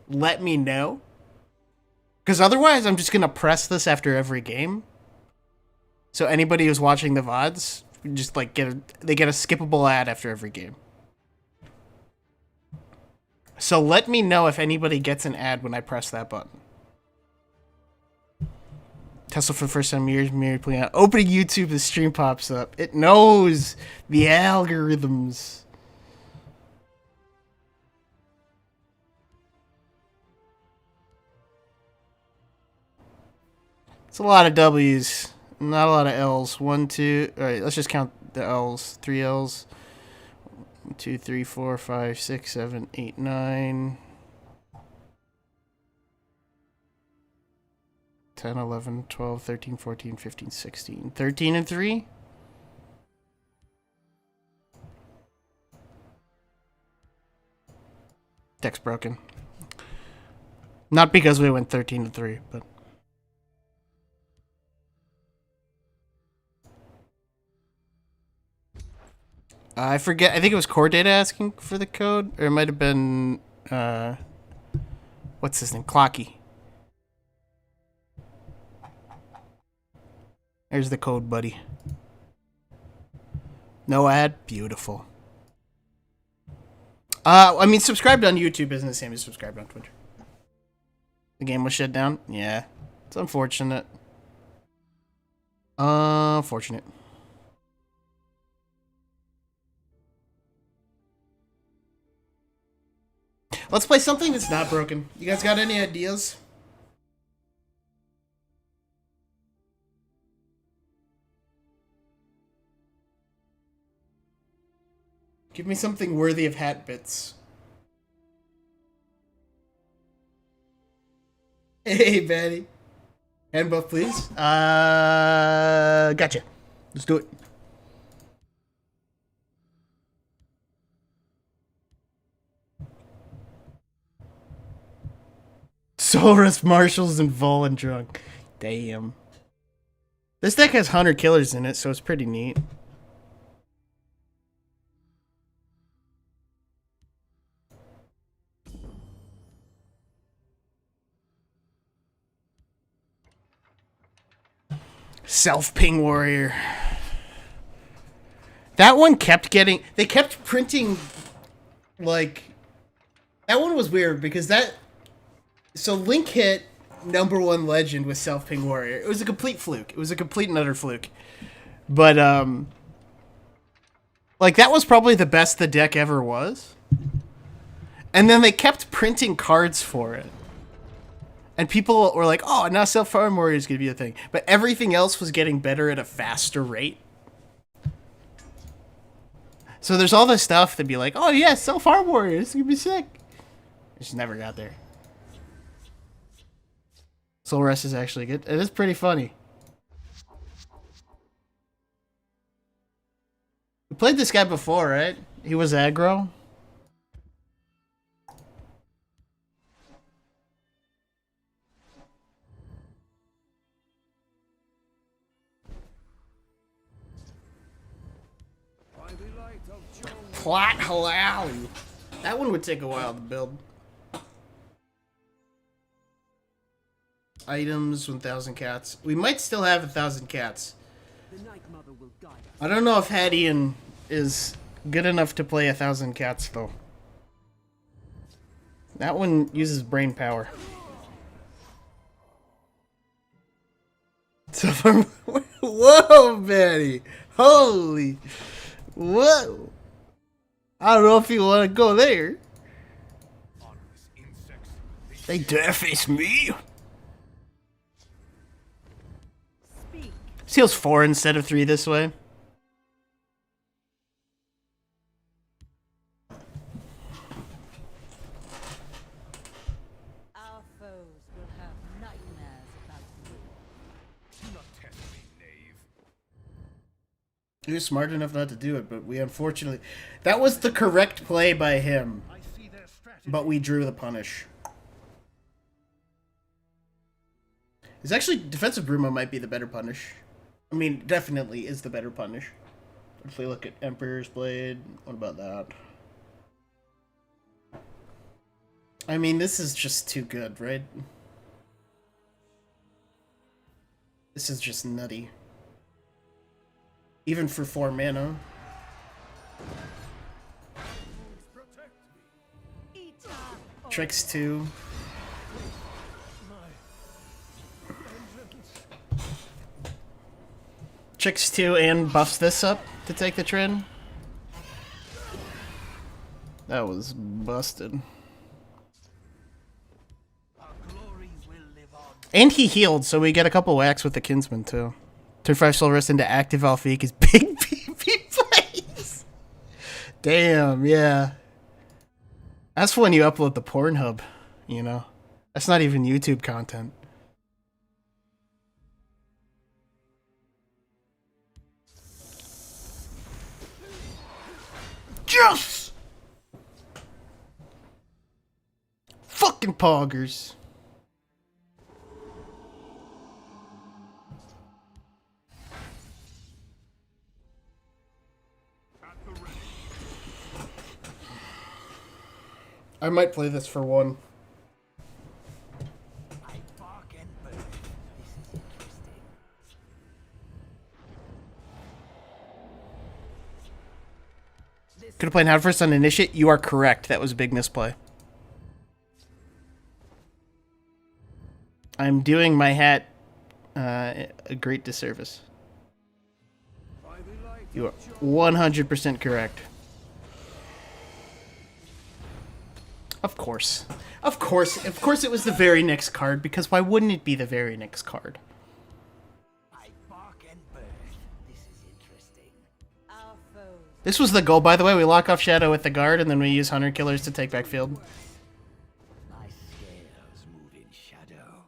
Speaker 1: let me know. Because otherwise, I'm just going to press this after every game. So anybody who's watching the VODs, just like they get a skippable ad after every game. So let me know if anybody gets an ad when I press that button. Tesla for the first time in years, married playing out. Opening YouTube, the stream pops up. It knows the algorithms. It's a lot of W's, not a lot of L's. 1, 2. All right, let's just count the L's. 3 L's. 1, 2, 3, 4, 5, 6, 7, 8, 9. 10, 11, 12, 13, 14, 15, 16. 13 and 3? Deck's broken. Not because we went 13-3, but I forget. I think it was Core Data asking for the code, or it might have been what's his name, Clocky. There's the code, buddy. No ad, beautiful. I mean, subscribed on YouTube isn't the same as subscribed on Twitch. The game was shut down? Yeah. It's unfortunate. Unfortunate. Let's play something that's not broken. You guys got any ideas? Give me something worthy of Hatbits. Hey, Betty. Hand buff, please. Gotcha. Let's do it. Solrus, Marshals, and Vol Drunk. Damn. This deck has Hunter Killers in it, so it's pretty neat. Self-ping warrior. That one kept getting... They kept printing, like... That one was weird, because that... So Link hit #1 legend with self-ping warrior. It was a complete fluke. It was a complete and utter fluke. But, like, that was probably the best the deck ever was. And then they kept printing cards for it. And people were like, oh, now self-farm warrior is going to be a thing. But everything else was getting better at a faster rate. So there's all this stuff that'd be like, oh yeah, self-farm warrior, this is going to be sick. It just never got there. Soul Rest is actually good. It is pretty funny. We played this guy before, right? He was aggro. Plot halal. That one would take a while to build. Items, 1,000 cats. We might still have 1,000 cats.
Speaker 5: The Night Mother will guide us.
Speaker 1: I don't know if Hadian is good enough to play 1,000 cats, though. That one uses brain power. So whoa, Betty! Holy, whoa! I don't know if you want to go there. They dare face me. Seals 4 instead of 3 this way.
Speaker 4: Our foes will have nightmares about you.
Speaker 9: Do not test me, knave.
Speaker 1: He was smart enough not to do it, but we unfortunately... That was the correct play by him.
Speaker 9: I see their strategy.
Speaker 1: But we drew the punish. It's actually... Defensive Bruma might be the better punish. I mean, definitely is the better punish. If we look at Emperor's Blade, what about that? I mean, this is just too good, right? This is just nutty. Even for 4 mana. Tricks 2. Tricks 2 and buffs this up to take the trend. That was busted. And he healed, so we get a couple whacks with the Kinsman too. Turn 5 Soul Rest into active Alfiq is big PP plays. Damn, yeah. That's when you upload the Pornhub, you know. That's not even YouTube content. Yes! Fucking poggers. I might play this for one.
Speaker 3: I bark and burn. This is interesting.
Speaker 1: Could have played Hound first on Initiate. You are correct. That was a big misplay. I'm doing my hat a great disservice. You are 100% correct. Of course. Of course. Of course it was the very next card, because why wouldn't it be the very next card?
Speaker 3: I bark and burn. This is interesting.
Speaker 4: Our foes.
Speaker 1: This was the goal, by the way. We lock off Shadow with the guard, and then we use Hunter Killers to take back field.
Speaker 3: My scales move in shadow.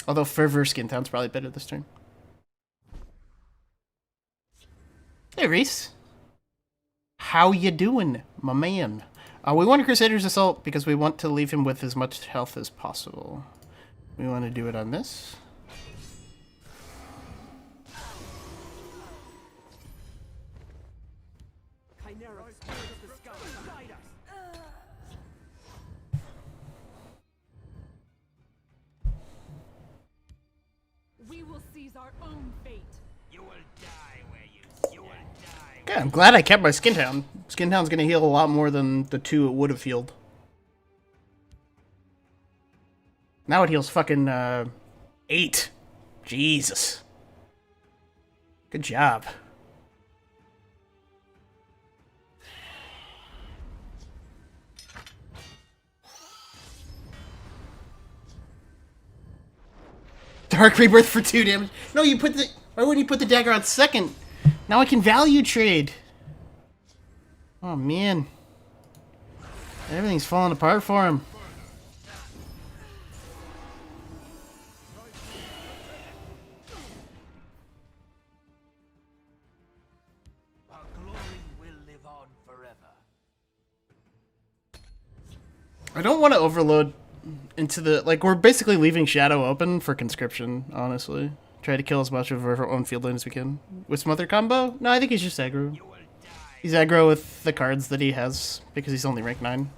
Speaker 1: Although Fervor Skin Town's probably better this turn. Hey, Reese. How you doing, my man? We want a Crusader's Assault because we want to leave him with as much health as possible. We want to do it on this.
Speaker 5: Chimera, spirit of the sky, guide us.
Speaker 6: We will seize our own fate.
Speaker 3: You will die where you will die.
Speaker 1: Okay, I'm glad I kept my Skin Town. Skin Town's going to heal a lot more than the 2 it would have healed. Now it heals fucking 8. Jesus. Good job. Dark Rebirth for 2 damage. No, you put the... Why wouldn't you put the dagger on second? Now I can value trade. Oh, man. Everything's falling apart for him.
Speaker 3: Our glory will live on forever.
Speaker 1: I don't want to overload into the... Like, we're basically leaving Shadow open for conscription, honestly. Try to kill as much of our own field lane as we can. With some other combo? No, I think he's just aggro. He's aggro with the cards that he has, because he's only rank 9.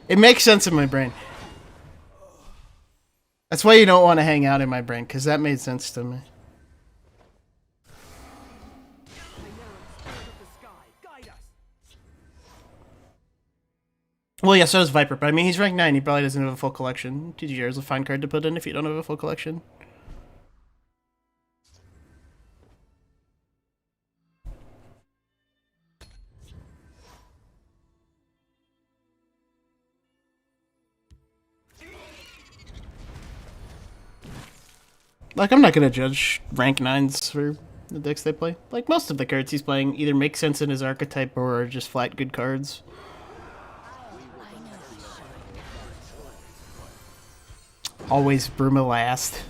Speaker 1: It makes sense in my brain. That's why you don't want to hang out in my brain, because that made sense to me. Well, yeah, so does Viper, but I mean, he's rank 9. He probably doesn't have a full collection. TGR is a fine card to put in if you don't have a full collection. Like, I'm not going to judge rank 9s for the decks they play. Like, most of the cards he's playing either make sense in his archetype or are just flat good cards. Always Bruma last.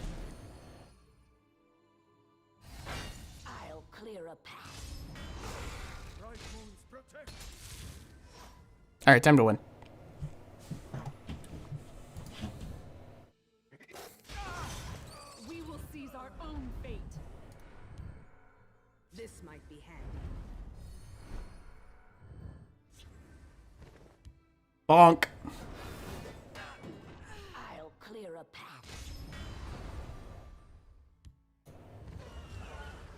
Speaker 4: I'll clear a path.
Speaker 1: Alright, time to win.
Speaker 6: We will seize our own fate.
Speaker 5: This might be handy.
Speaker 1: Bonk.
Speaker 4: I'll clear a path.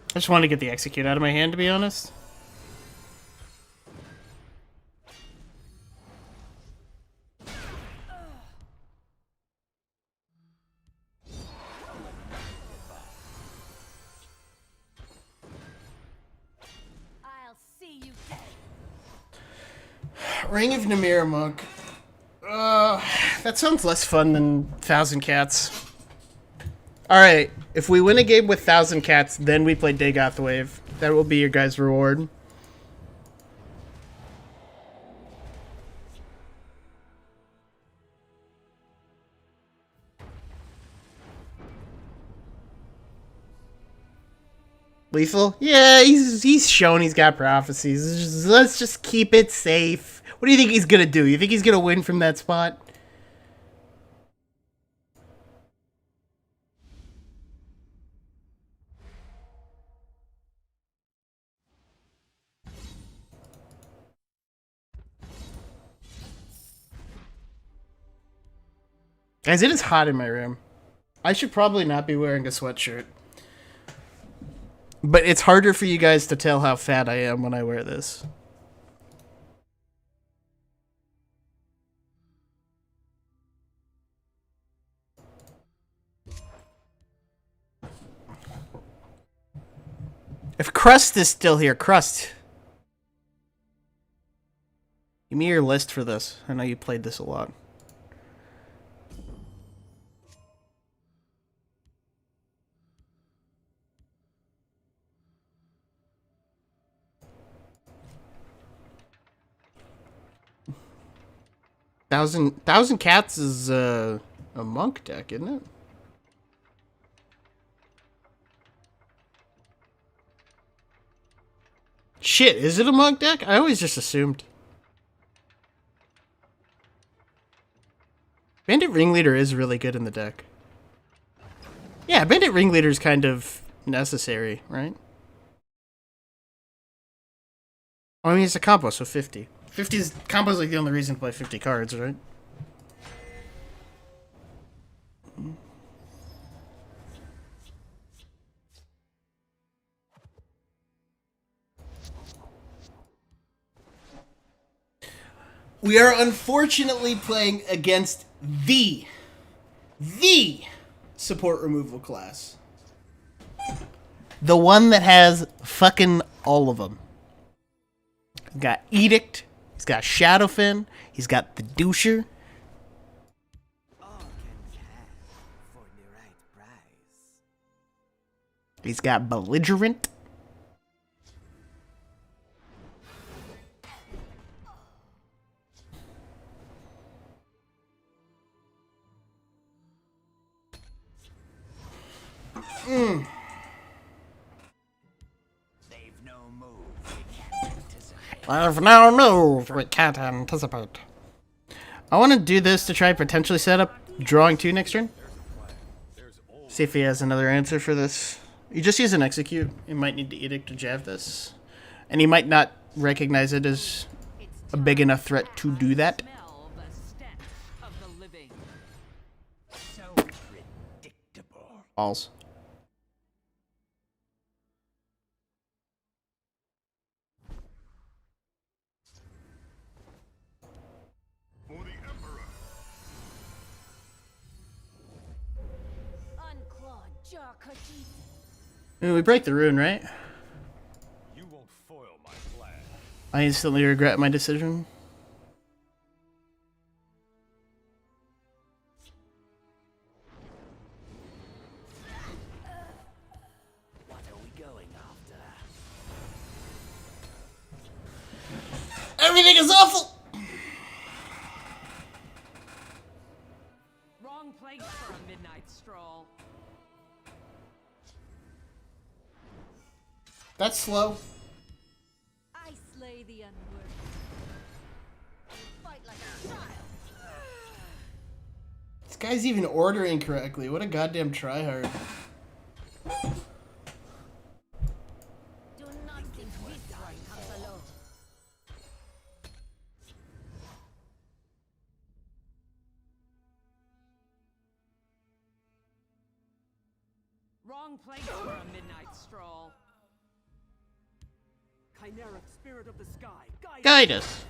Speaker 1: I just wanted to get the execute out of my hand, to be honest.
Speaker 4: I'll see you dead.
Speaker 1: Ring of Namir Monk. That sounds less fun than 1,000 Cats. Alright, if we win a game with 1,000 Cats, then we play Dagoth Wave. That will be your guys' reward. Lethal? Yeah, he's shown he's got prophecies. Let's just keep it safe. What do you think he's gonna do? You think he's gonna win from that spot? Guys, it is hot in my room. I should probably not be wearing a sweatshirt. But it's harder for you guys to tell how fat I am when I wear this. If Crust is still here, Crust. Give me your list for this. I know you played this a lot. Thousand Cats is a monk deck, isn't it? Shit, is it a monk deck? I always just assumed. Bandit Ringleader is really good in the deck. Yeah, Bandit Ringleader is kind of necessary, right? I mean, it's a combo, so 50. 50 is combo's like the only reason to play 50 cards, right? We are unfortunately playing against the support removal class. The one that has fucking all of them. He's got Edict, he's got Shadowfin, he's got the Doucher. He's got Belligerent.
Speaker 3: They've no move. We can't anticipate.
Speaker 1: I've now moved. We can't anticipate. I want to do this to try potentially set up drawing 2 next turn. See if he has another answer for this. You just use an execute. You might need to Edict to jab this. And he might not recognize it as a big enough threat to do that.
Speaker 6: Smell the stench of the living.
Speaker 3: So predictable.
Speaker 1: Balls.
Speaker 9: For the Emperor.
Speaker 4: Unclawed Jarkajit.
Speaker 1: We break the rune, right?
Speaker 9: You won't foil my plan.
Speaker 1: I instantly regret my decision.
Speaker 3: What are we going after?
Speaker 1: Everything is awful!
Speaker 6: Wrong place for a midnight stroll.
Speaker 1: That's slow.
Speaker 4: I slay the unworthy. Fight like a child.
Speaker 1: This guy's even ordering correctly. What a goddamn tryhard.
Speaker 4: Do not think this one comes alone.
Speaker 6: Wrong place for a midnight stroll.
Speaker 5: Chimeric spirit of the sky,
Speaker 1: Guide us.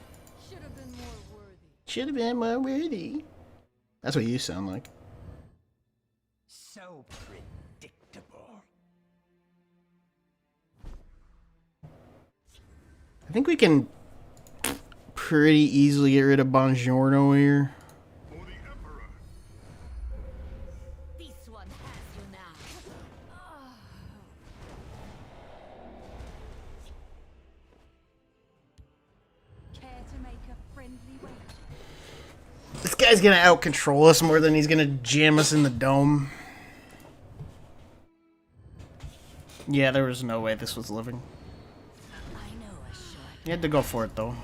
Speaker 4: Should have been more worthy.
Speaker 1: Should have been more worthy. That's what you sound like.
Speaker 3: So predictable.
Speaker 1: I think we can pretty easily get rid of Bongiorno here.
Speaker 9: For the Emperor.
Speaker 4: This one has you now.
Speaker 6: Care to make a friendly wager?
Speaker 1: This guy's gonna out-control us more than he's gonna jam us in the dome. Yeah, there was no way this was living.
Speaker 4: I know a short
Speaker 1: You had to go for it, though.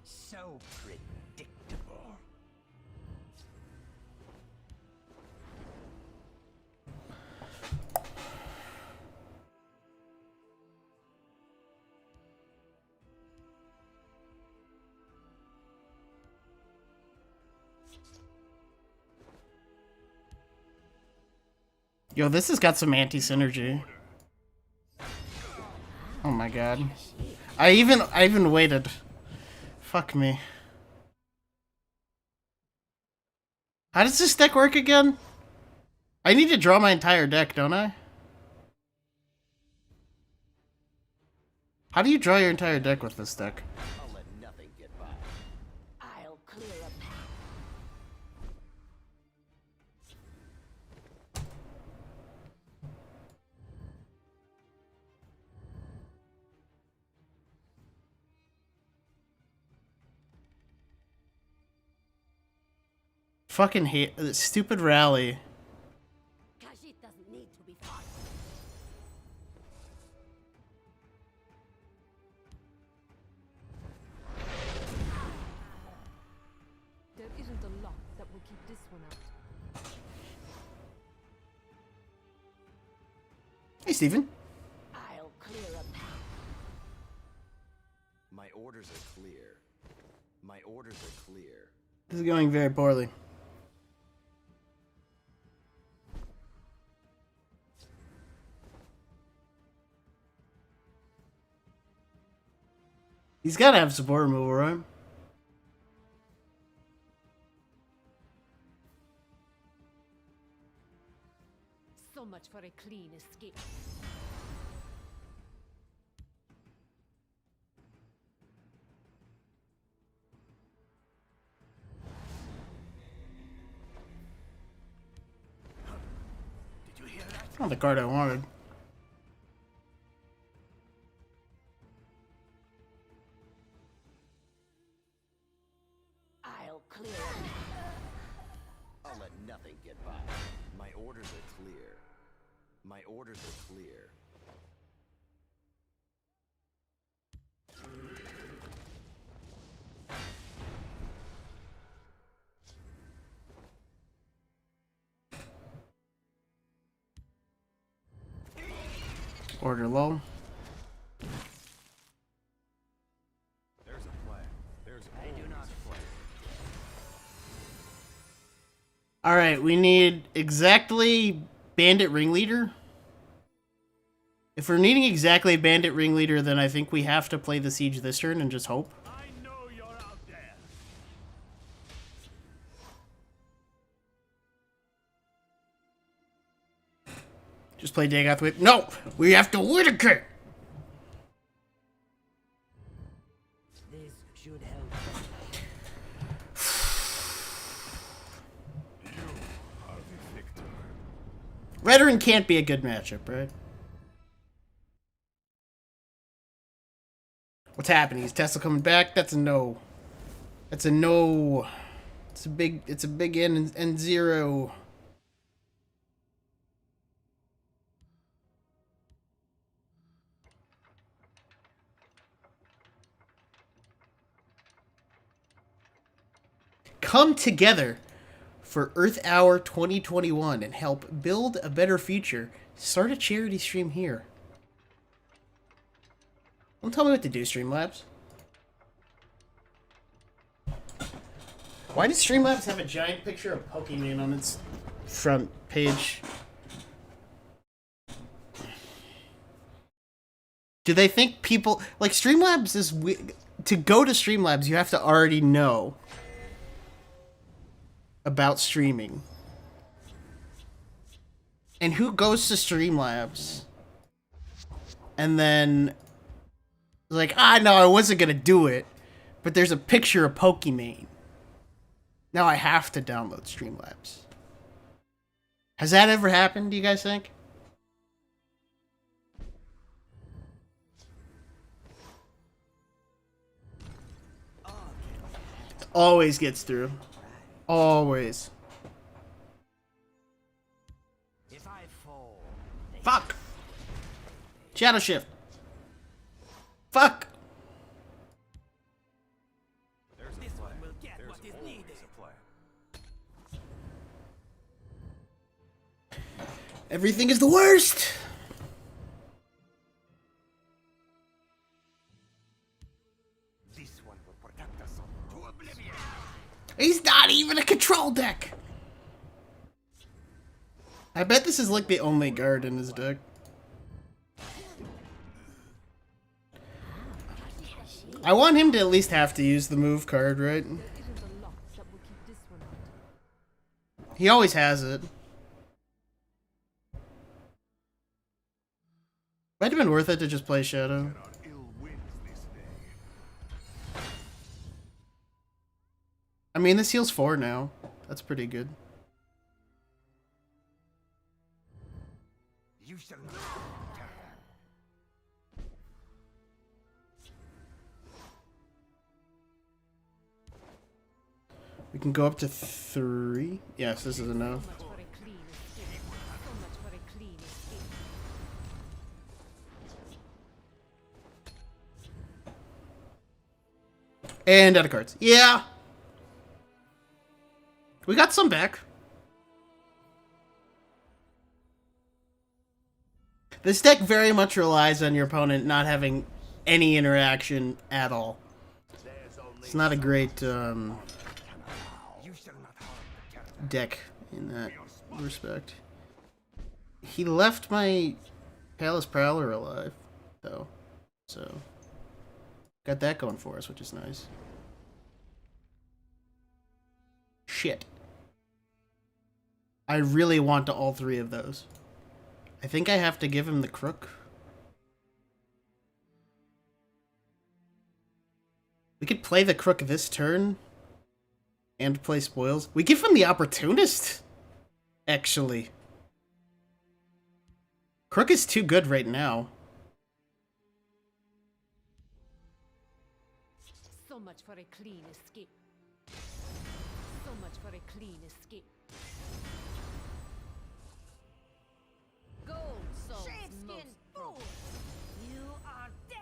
Speaker 3: So predictable.
Speaker 1: Yo, this has got some anti-synergy. Oh my god. I even waited. Fuck me. How does this deck work again? I need to draw my entire deck, don't I? How do you draw your entire deck with this deck?
Speaker 3: I'll let nothing get by.
Speaker 4: I'll clear a path.
Speaker 1: Fucking hate this stupid rally.
Speaker 4: Khajiit doesn't need to be fought.
Speaker 6: There isn't a lot that will keep this one out.
Speaker 1: Hey, Steven.
Speaker 4: I'll clear a path.
Speaker 3: My orders are clear. My orders are clear.
Speaker 1: This is going very poorly. He's gotta have support removal, right?
Speaker 6: So much for a clean escape.
Speaker 3: Did you hear that?
Speaker 1: Not the card I wanted.
Speaker 4: I'll clear a path.
Speaker 3: I'll let nothing get by. My orders are clear. My orders are clear.
Speaker 1: Order low.
Speaker 9: There's a plan. There's
Speaker 3: I do not play.
Speaker 1: Alright, we need exactly Bandit Ringleader. If we're needing exactly Bandit Ringleader, then I think we have to play the Siege this turn and just hope.
Speaker 9: I know you're out there.
Speaker 1: Just play Dagoth Whip. No! We have to Whitaker!
Speaker 2: This should help.
Speaker 9: You are the victor.
Speaker 1: Veteran can't be a good matchup, right? What's happening? Is Tesla coming back? That's a no. That's a no. It's a big N and zero. Come together for Earth Hour 2021 and help build a better future. Start a charity stream here. Don't tell me what to do, Streamlabs. Why does Streamlabs have a giant picture of Pokemon on its front page? Do they think people... Like, Streamlabs is... To go to Streamlabs, you have to already know about streaming. And who goes to Streamlabs and then... Like, no, I wasn't gonna do it, but there's a picture of Pokemon. Now I have to download Streamlabs. Has that ever happened, do you guys think? Always gets through. Always.
Speaker 3: If I fall,
Speaker 1: Shadow shift. Fuck.
Speaker 9: There's a
Speaker 2: This
Speaker 9: plan.
Speaker 2: one will get
Speaker 9: There's
Speaker 2: what is
Speaker 9: always
Speaker 2: needed.
Speaker 9: a plan.
Speaker 1: Everything is the worst.
Speaker 2: This one will protect us to oblivion.
Speaker 1: He's not even a control deck. I bet this is like the only guard in his deck. I want him to at least have to use the move card, right? He always has it. Might have been worth it to just play Shadow.
Speaker 9: Cannot ill wins this day.
Speaker 1: I mean, this heals 4 now. That's pretty good.
Speaker 2: You shall not return.
Speaker 1: We can go up to 3. Yes, this is enough. And out of cards. Yeah! We got some back. This deck very much relies on your opponent not having any interaction at all. It's not a great
Speaker 2: You shall not harm the caravan.
Speaker 1: deck in that respect. He left my Palace Prowler alive, though. So, got that going for us, which is nice. Shit. I really want to all 3 of those. I think I have to give him the Crook. We could play the Crook this turn and play Spoils. We give him the Opportunist, actually. Crook is too good right now.
Speaker 4: So much for a clean escape. So much for a clean escape. Gold souls most fool. You are dead.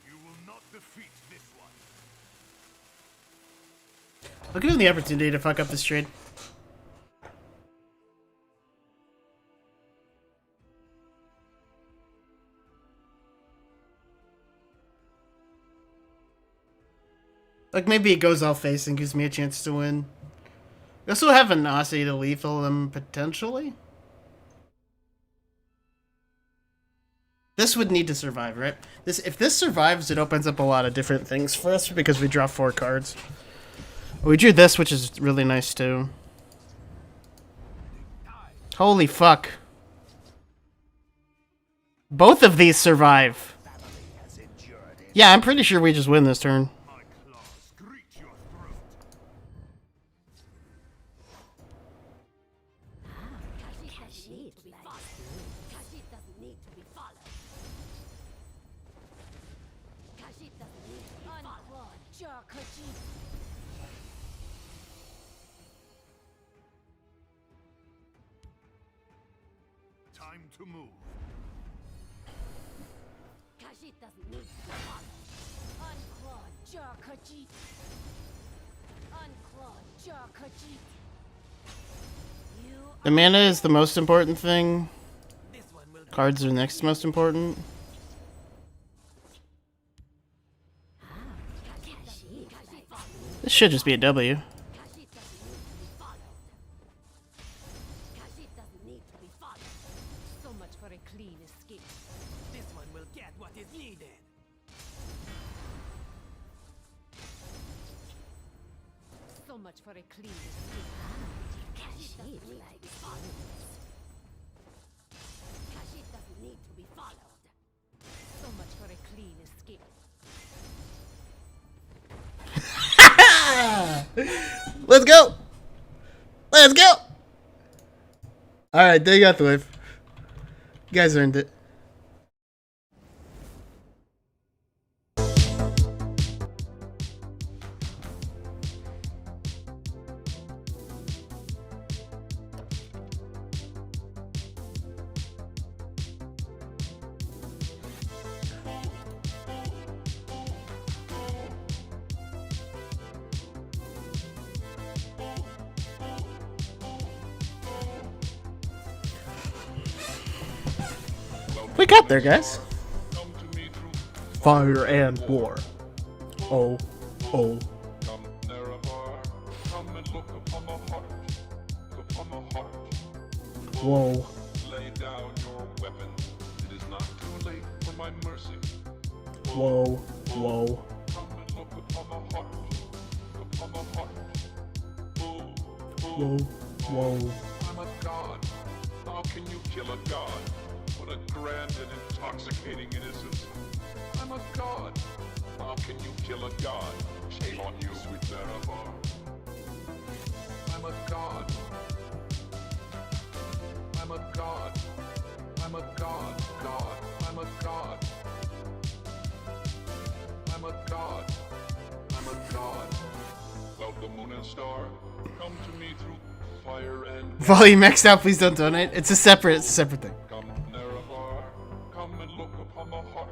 Speaker 9: You will not defeat this one.
Speaker 1: I'll give him the opportunity to fuck up this trade. Like, maybe it goes all face and gives me a chance to win. We also have an Aussie to lethal them, potentially. This would need to survive, right? If this survives, it opens up a lot of different things for us because we draw 4 cards. We drew this, which is really nice, too. Holy fuck. Both of these survive. Yeah, I'm pretty sure we just win this turn.
Speaker 9: My claws screech your throat.
Speaker 4: Kashid doesn't need to be followed. Kashid doesn't need to be followed. Kashid.
Speaker 9: Time to move.
Speaker 4: Kashid doesn't need to be followed. Unclawed Kashid. Unclawed Kashid. You
Speaker 1: The mana is the most important thing.
Speaker 2: This one will
Speaker 1: Cards are next most important. This should just be a W.
Speaker 4: Kashid doesn't need to be followed. Kashid doesn't need to be followed. So much for a clean escape.
Speaker 2: this one will get what is needed.
Speaker 4: So much for a clean escape. Kashid doesn't need to be followed. Kashid doesn't need to be followed. So much for a clean escape.
Speaker 1: Let's go! Let's go! Alright, there you got the wave. You guys earned it. We got there, guys. Fire and war. Oh, oh. Whoa.
Speaker 9: Lay down your weapons. It is not too late for my mercy.
Speaker 1: Whoa, whoa.
Speaker 9: Come and look upon the heart. Upon the heart.
Speaker 1: Whoa, whoa.
Speaker 9: I'm a god. How can you kill a god? What a grand and intoxicating innocence. I'm a god. How can you kill a god? Shame on you, sweet Marabar. I'm a god. I'm a god. I'm a god. God. I'm a god. I'm a god. I'm a god. Well, the moon and star come to me through fire and
Speaker 1: Volume maxed out, please don't donate. It's a separate thing.
Speaker 9: come, Nerevar, come and look upon the heart,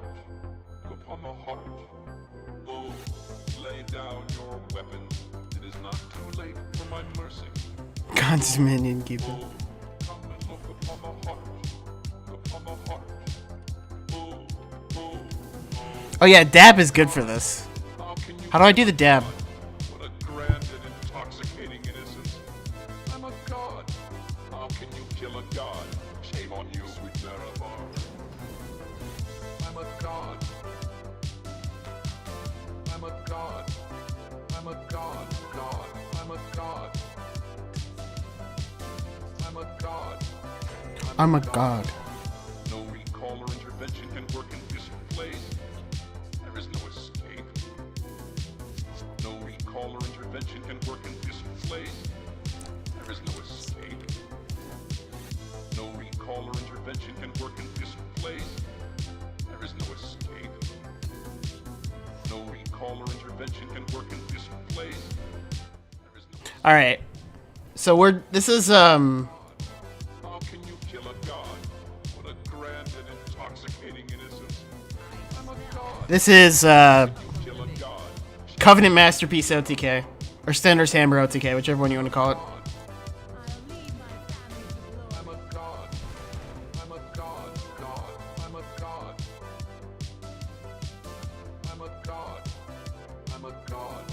Speaker 9: upon the heart. Oh, lay down your weapons. It is not too late for my mercy.
Speaker 1: God's minion keeper.
Speaker 9: Oh, come and look upon the heart, upon the heart. Oh, oh,
Speaker 1: Oh yeah, dab is good for this.
Speaker 9: how can you
Speaker 1: How do I do the dab?
Speaker 9: What a grand and intoxicating innocence. I'm a god. How can you kill a god? Shame on you, sweet Nerevar. I'm a god. I'm a god. I'm a god. God. I'm a god. I'm a god.
Speaker 1: I'm a god.
Speaker 9: No recall or intervention can work in this place. There is no escape. No recall or intervention can work in this place. There is no escape. No recall or intervention can work in this place. There is no escape. No recall or intervention can work in this place. There is no escape.
Speaker 1: All right. So this is
Speaker 9: How can you kill a god? What a grand and intoxicating innocence. I'm a god.
Speaker 1: this is
Speaker 9: Kill a god.
Speaker 1: Covenant Masterpiece OTK or Stendar's Hammer OTK, whichever one you want to call it.
Speaker 9: I'm a god. I'm a god. God. I'm a god. I'm a god. I'm a god.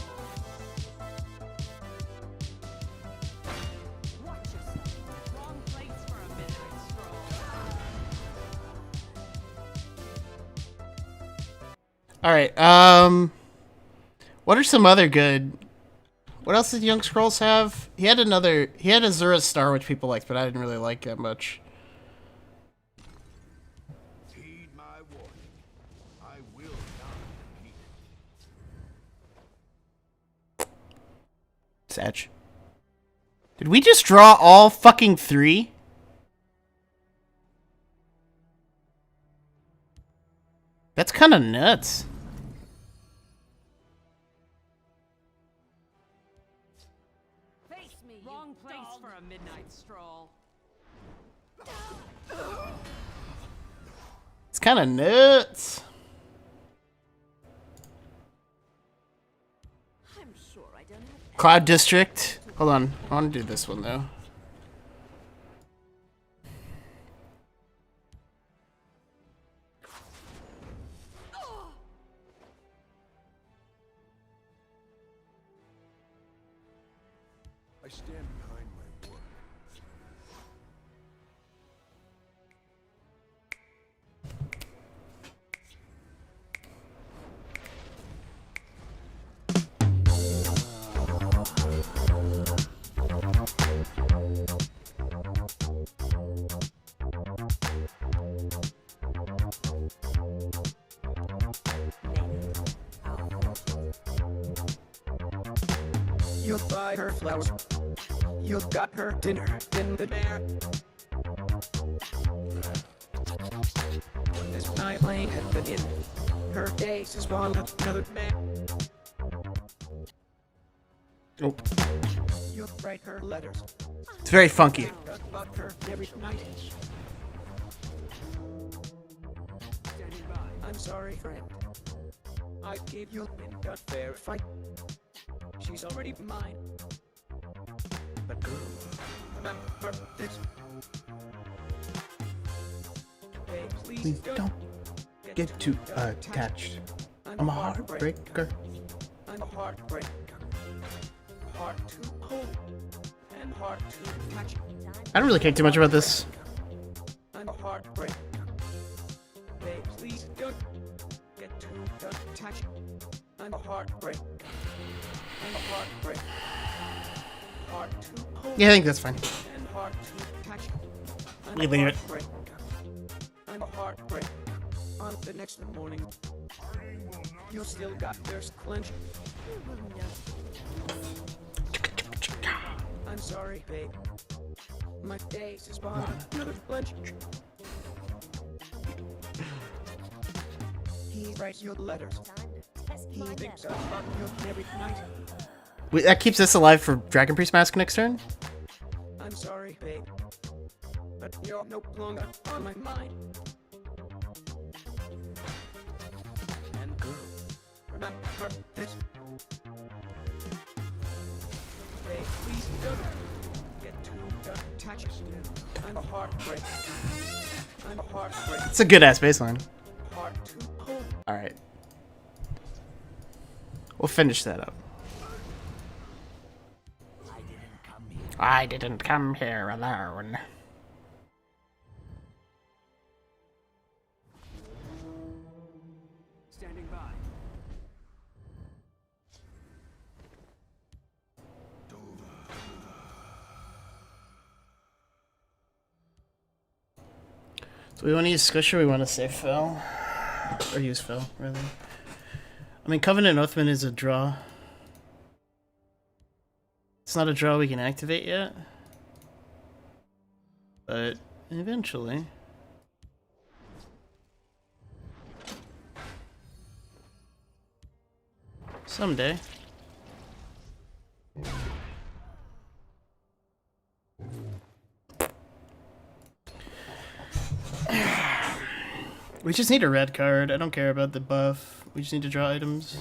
Speaker 6: Watch yourself. Wrong place for a midnight stroll.
Speaker 1: All right. What are some other good? What else did Young Scrolls have? He had Azura's Star, which people liked, but I didn't really like that much.
Speaker 3: Heed my warning. I will not repeat it.
Speaker 1: Satch. Did we just draw all fucking 3? That's kind of nuts.
Speaker 6: Face me, wrong place for a midnight stroll.
Speaker 1: It's kind of nuts.
Speaker 4: I'm sure I don't have
Speaker 1: Cloud District. Hold on. I want to do this one, though.
Speaker 3: I stand behind my work.
Speaker 10: You buy her flowers. You got her dinner in the air. This my plane had begin. Her days is one another man.
Speaker 1: Oh,
Speaker 10: You write her letters.
Speaker 1: it's very funky.
Speaker 10: About her every night. I'm sorry, friend. I gave you an unfair fight. She's already mine. But girl, remember this. Hey, please
Speaker 1: Don't get too attached. I'm a heartbreaker.
Speaker 10: I'm a heartbreaker. Heart to hold and heart to touch.
Speaker 1: I don't really care too much about this.
Speaker 10: I'm a heartbreaker. Hey, please don't get too attached. I'm a heartbreaker. I'm a heartbreaker. Heart to hold
Speaker 1: Yeah, I think that's fine.
Speaker 10: and heart to touch. I'm
Speaker 1: We
Speaker 10: a
Speaker 1: leave it.
Speaker 10: heartbreaker. I'm a heartbreaker. On the next morning, you still got yours clenched. I'm sorry, babe. My days is spawned another clench. He writes your letters. He thinks about you every night.
Speaker 1: Wait, that keeps us alive for Dragon Priest Mask next turn?
Speaker 10: I'm sorry, babe. But you're no longer on my mind. And girl, remember this. Babe, please don't get too attached. I'm a heartbreaker. I'm a heartbreaker.
Speaker 1: It's a good ass baseline.
Speaker 10: Heart to hold.
Speaker 1: Alright. We'll finish that up. I didn't come here alone.
Speaker 5: Standing by.
Speaker 1: Do we want to use Squish or we want to save Phil? Or use Phil, rather. I mean, Covenant Oathman is a draw. It's not a draw we can activate yet. But eventually. Someday. We just need a red card. I don't care about the buff. We just need to draw items.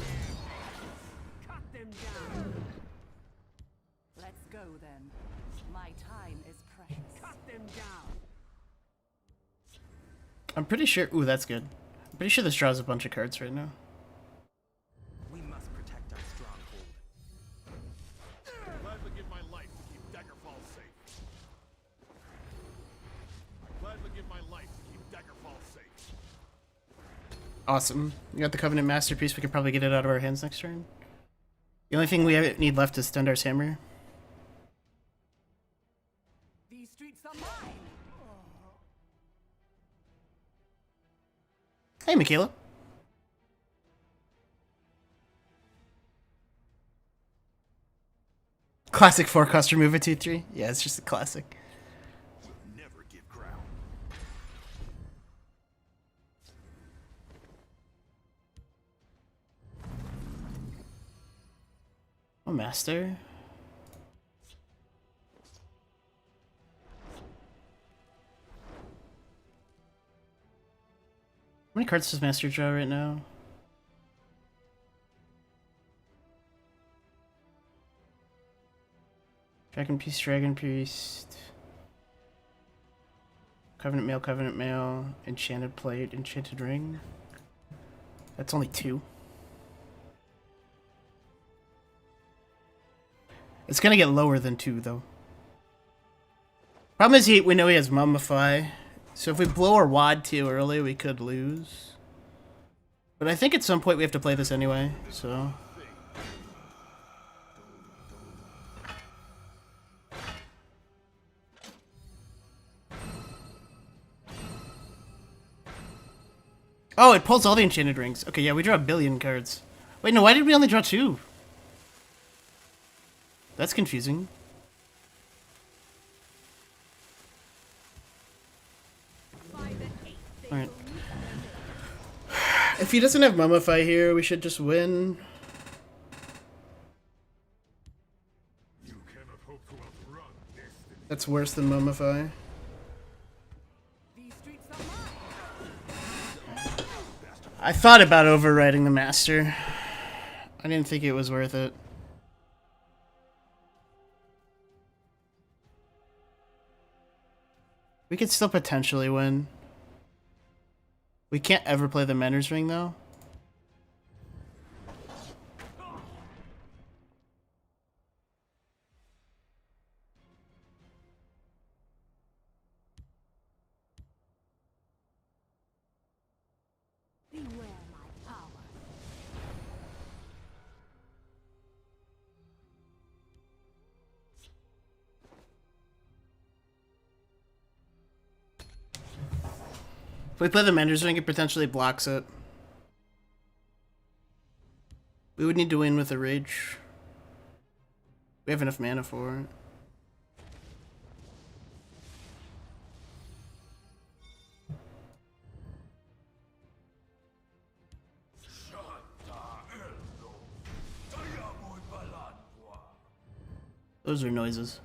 Speaker 5: Cut them down.
Speaker 6: Let's go then. My time is precious.
Speaker 5: Cut them down.
Speaker 1: I'm pretty sure. Ooh, that's good. I'm pretty sure this draws a bunch of cards right now.
Speaker 3: We must protect our stronghold.
Speaker 9: I'd gladly give my life to keep Daggerfall safe. I'd gladly give my life to keep Daggerfall safe.
Speaker 1: Awesome. We got the Covenant Masterpiece. We could probably get it out of our hands next turn. The only thing we need left is Stendar's Hammer.
Speaker 6: These streets are mine.
Speaker 1: Hey, Michaela. Classic 4-cost remove a 2-3. Yeah, it's just a classic.
Speaker 9: Never give ground.
Speaker 1: Oh, Master. How many cards does Master draw right now? Dragon Priest. Covenant Mail, Enchanted Plate, Enchanted Ring. That's only 2. It's gonna get lower than 2, though. Problem is, we know he has Mummify. So if we blow our wad too early, we could lose. But I think at some point we have to play this anyway, so... Oh, it pulls all the enchanted rings. Okay, yeah, we draw a billion cards. Wait, no, why did we only draw 2? That's confusing. Alright. If he doesn't have Mummify here, we should just win. That's worse than Mummify.
Speaker 6: These streets are mine.
Speaker 1: I thought about overriding the Master. I didn't think it was worth it. We could still potentially win. We can't ever play the Mentor's Ring, though.
Speaker 4: Beware my power.
Speaker 1: If we play the Mentor's Ring, it potentially blocks it. We would need to win with a Rage. We have enough mana for it. Those are noises.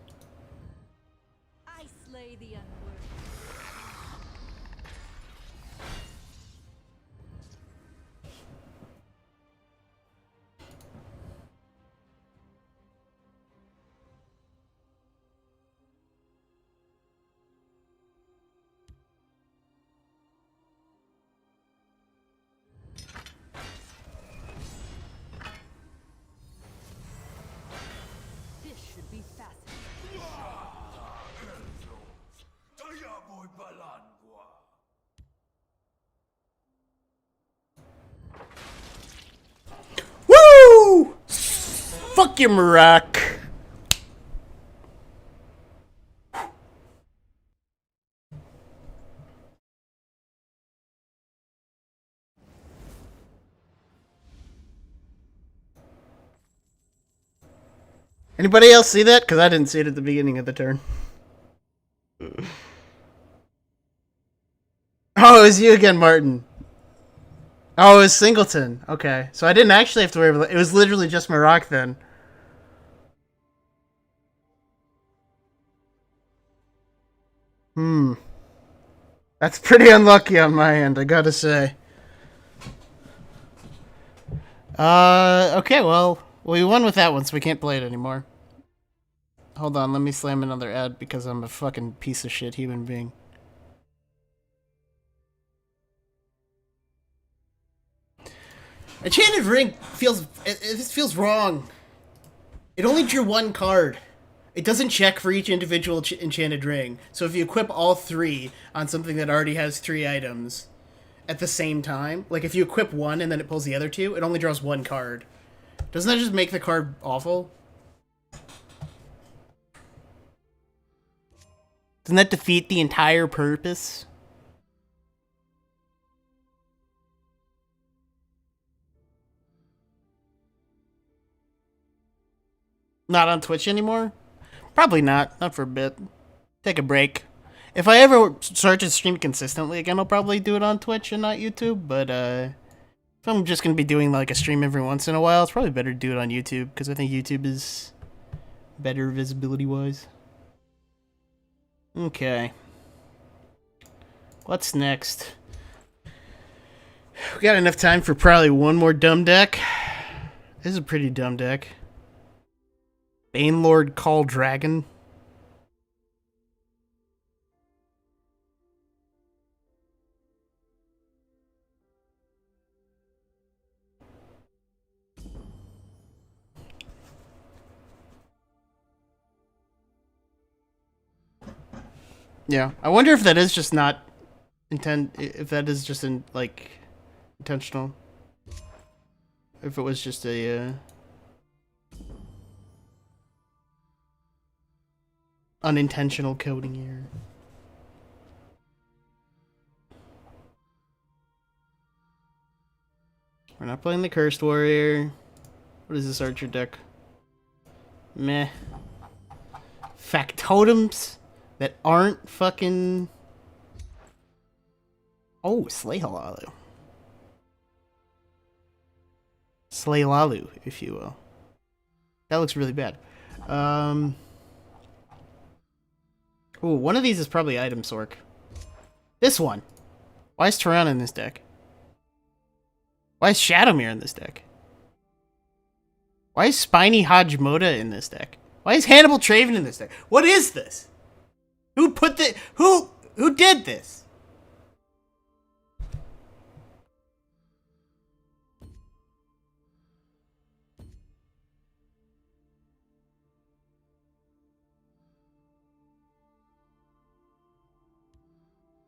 Speaker 4: I slay the unworthy.
Speaker 6: This should be fascinating.
Speaker 1: Woo! Fuck your Marak. Anybody else see that? Because I didn't see it at the beginning of the turn. Oh, it was you again, Martin. Oh, it was Singleton. Okay. So I didn't actually have to worry about it. It was literally just Marak then. That's pretty unlucky on my end, I gotta say. Okay, well, we won with that one, so we can't play it anymore. Hold on, let me slam another ad because I'm a fucking piece of shit human being. Enchanted Ring feels... This feels wrong. It only drew one card. It doesn't check for each individual Enchanted Ring. So if you equip all three on something that already has 3 items at the same time, like if you equip one and then it pulls the other 2, it only draws 1 card. Doesn't that just make the card awful? Doesn't that defeat the entire purpose? Not on Twitch anymore? Probably not. Not for a bit. Take a break. If I ever start to stream consistently again, I'll probably do it on Twitch and not YouTube. But if I'm just going to be doing like a stream every once in a while, it's probably better to do it on YouTube. Because I think YouTube is better visibility-wise. Okay. What's next? We got enough time for probably one more dumb deck. This is a pretty dumb deck. Banelord Call Dragon. Yeah, I wonder if that is just not if that is just like intentional. If it was just a unintentional coding error. We're not playing the Cursed Warrior. What is this archer deck? Meh. Factotums that aren't fucking... Oh, Slay Halalo. Slay Lalu, if you will. That looks really bad. Ooh, one of these is probably item sork. This one. Why is Tyrann in this deck? Why is Shadowmere in this deck? Why is Spiny Hajmoda in this deck? Why is Hannibal Traven in this deck? What is this? Who put the who did this?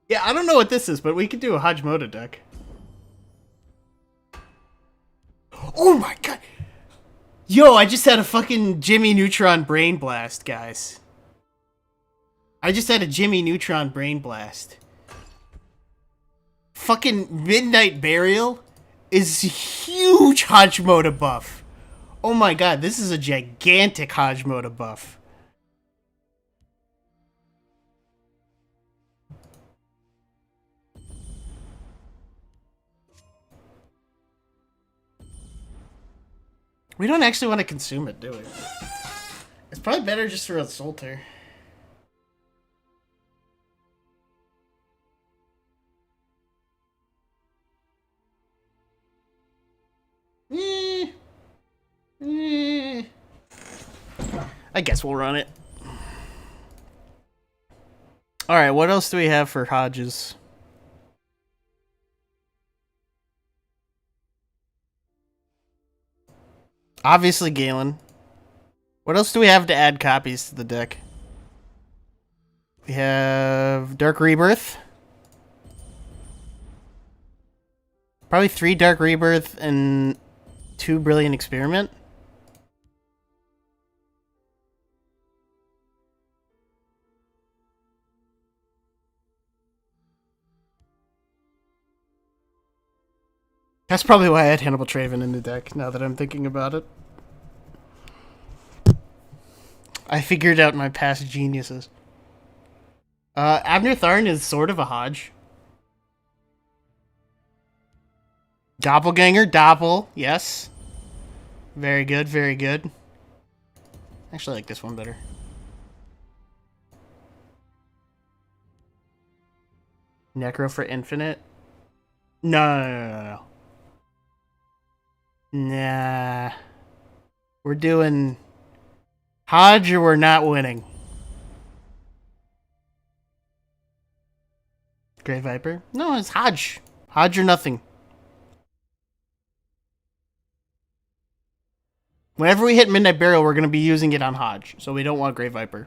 Speaker 1: Yeah, I don't know what this is, but we could do a Hajmoda deck. Oh my god! Yo, I just had a fucking Jimmy Neutron Brain Blast, guys. I just had a Jimmy Neutron Brain Blast. Fucking Midnight Burial is huge Hajmoda buff. Oh my god, this is a gigantic Hajmoda buff. We don't actually want to consume it, do we? It's probably better just for a Solter. I guess we'll run it. Alright, what else do we have for Hodges? Obviously Galen. What else do we have to add copies to the deck? We have Dark Rebirth. Probably 3 Dark Rebirth and 2 Brilliant Experiment. That's probably why I had Hannibal Traven in the deck, now that I'm thinking about it. I figured out my past geniuses. Abner Tharn is sort of a Hodge. Doppelganger, Doppel, yes. Very good, very good. Actually, I like this one better. Necro for Infinite? No. Nah. We're doing Hodge or we're not winning. Grey Viper? No, it's Hodge. Hodge or nothing. Whenever we hit Midnight Burial, we're going to be using it on Hodge, so we don't want Grey Viper.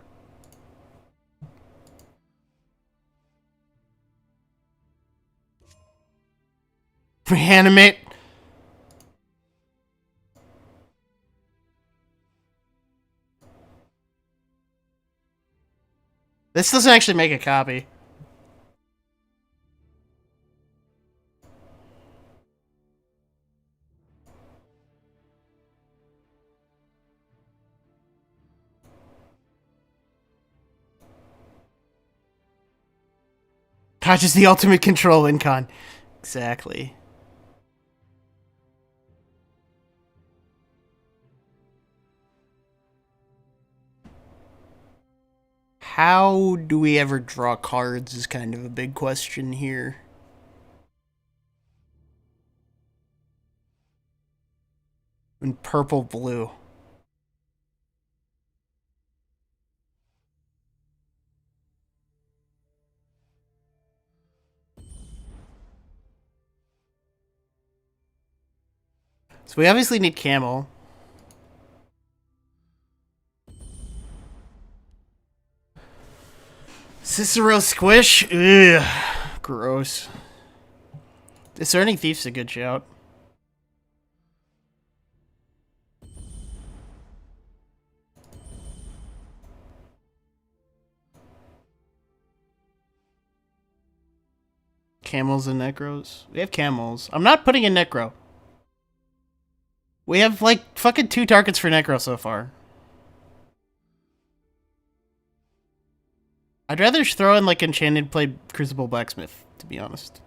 Speaker 1: Reanimate. This doesn't actually make a copy. Hodge is the ultimate control incon. Exactly. How do we ever draw cards is kind of a big question here. In purple blue. So we obviously need Camel. Cicero Squish? Ugh. Gross. Discerning Thief's a good shout. Camels and Necros? We have Camels. I'm not putting in Necro. We have, like, fucking 2 targets for Necro so far. I'd rather throw in, like, Enchanted play Crucible Blacksmith, to be honest.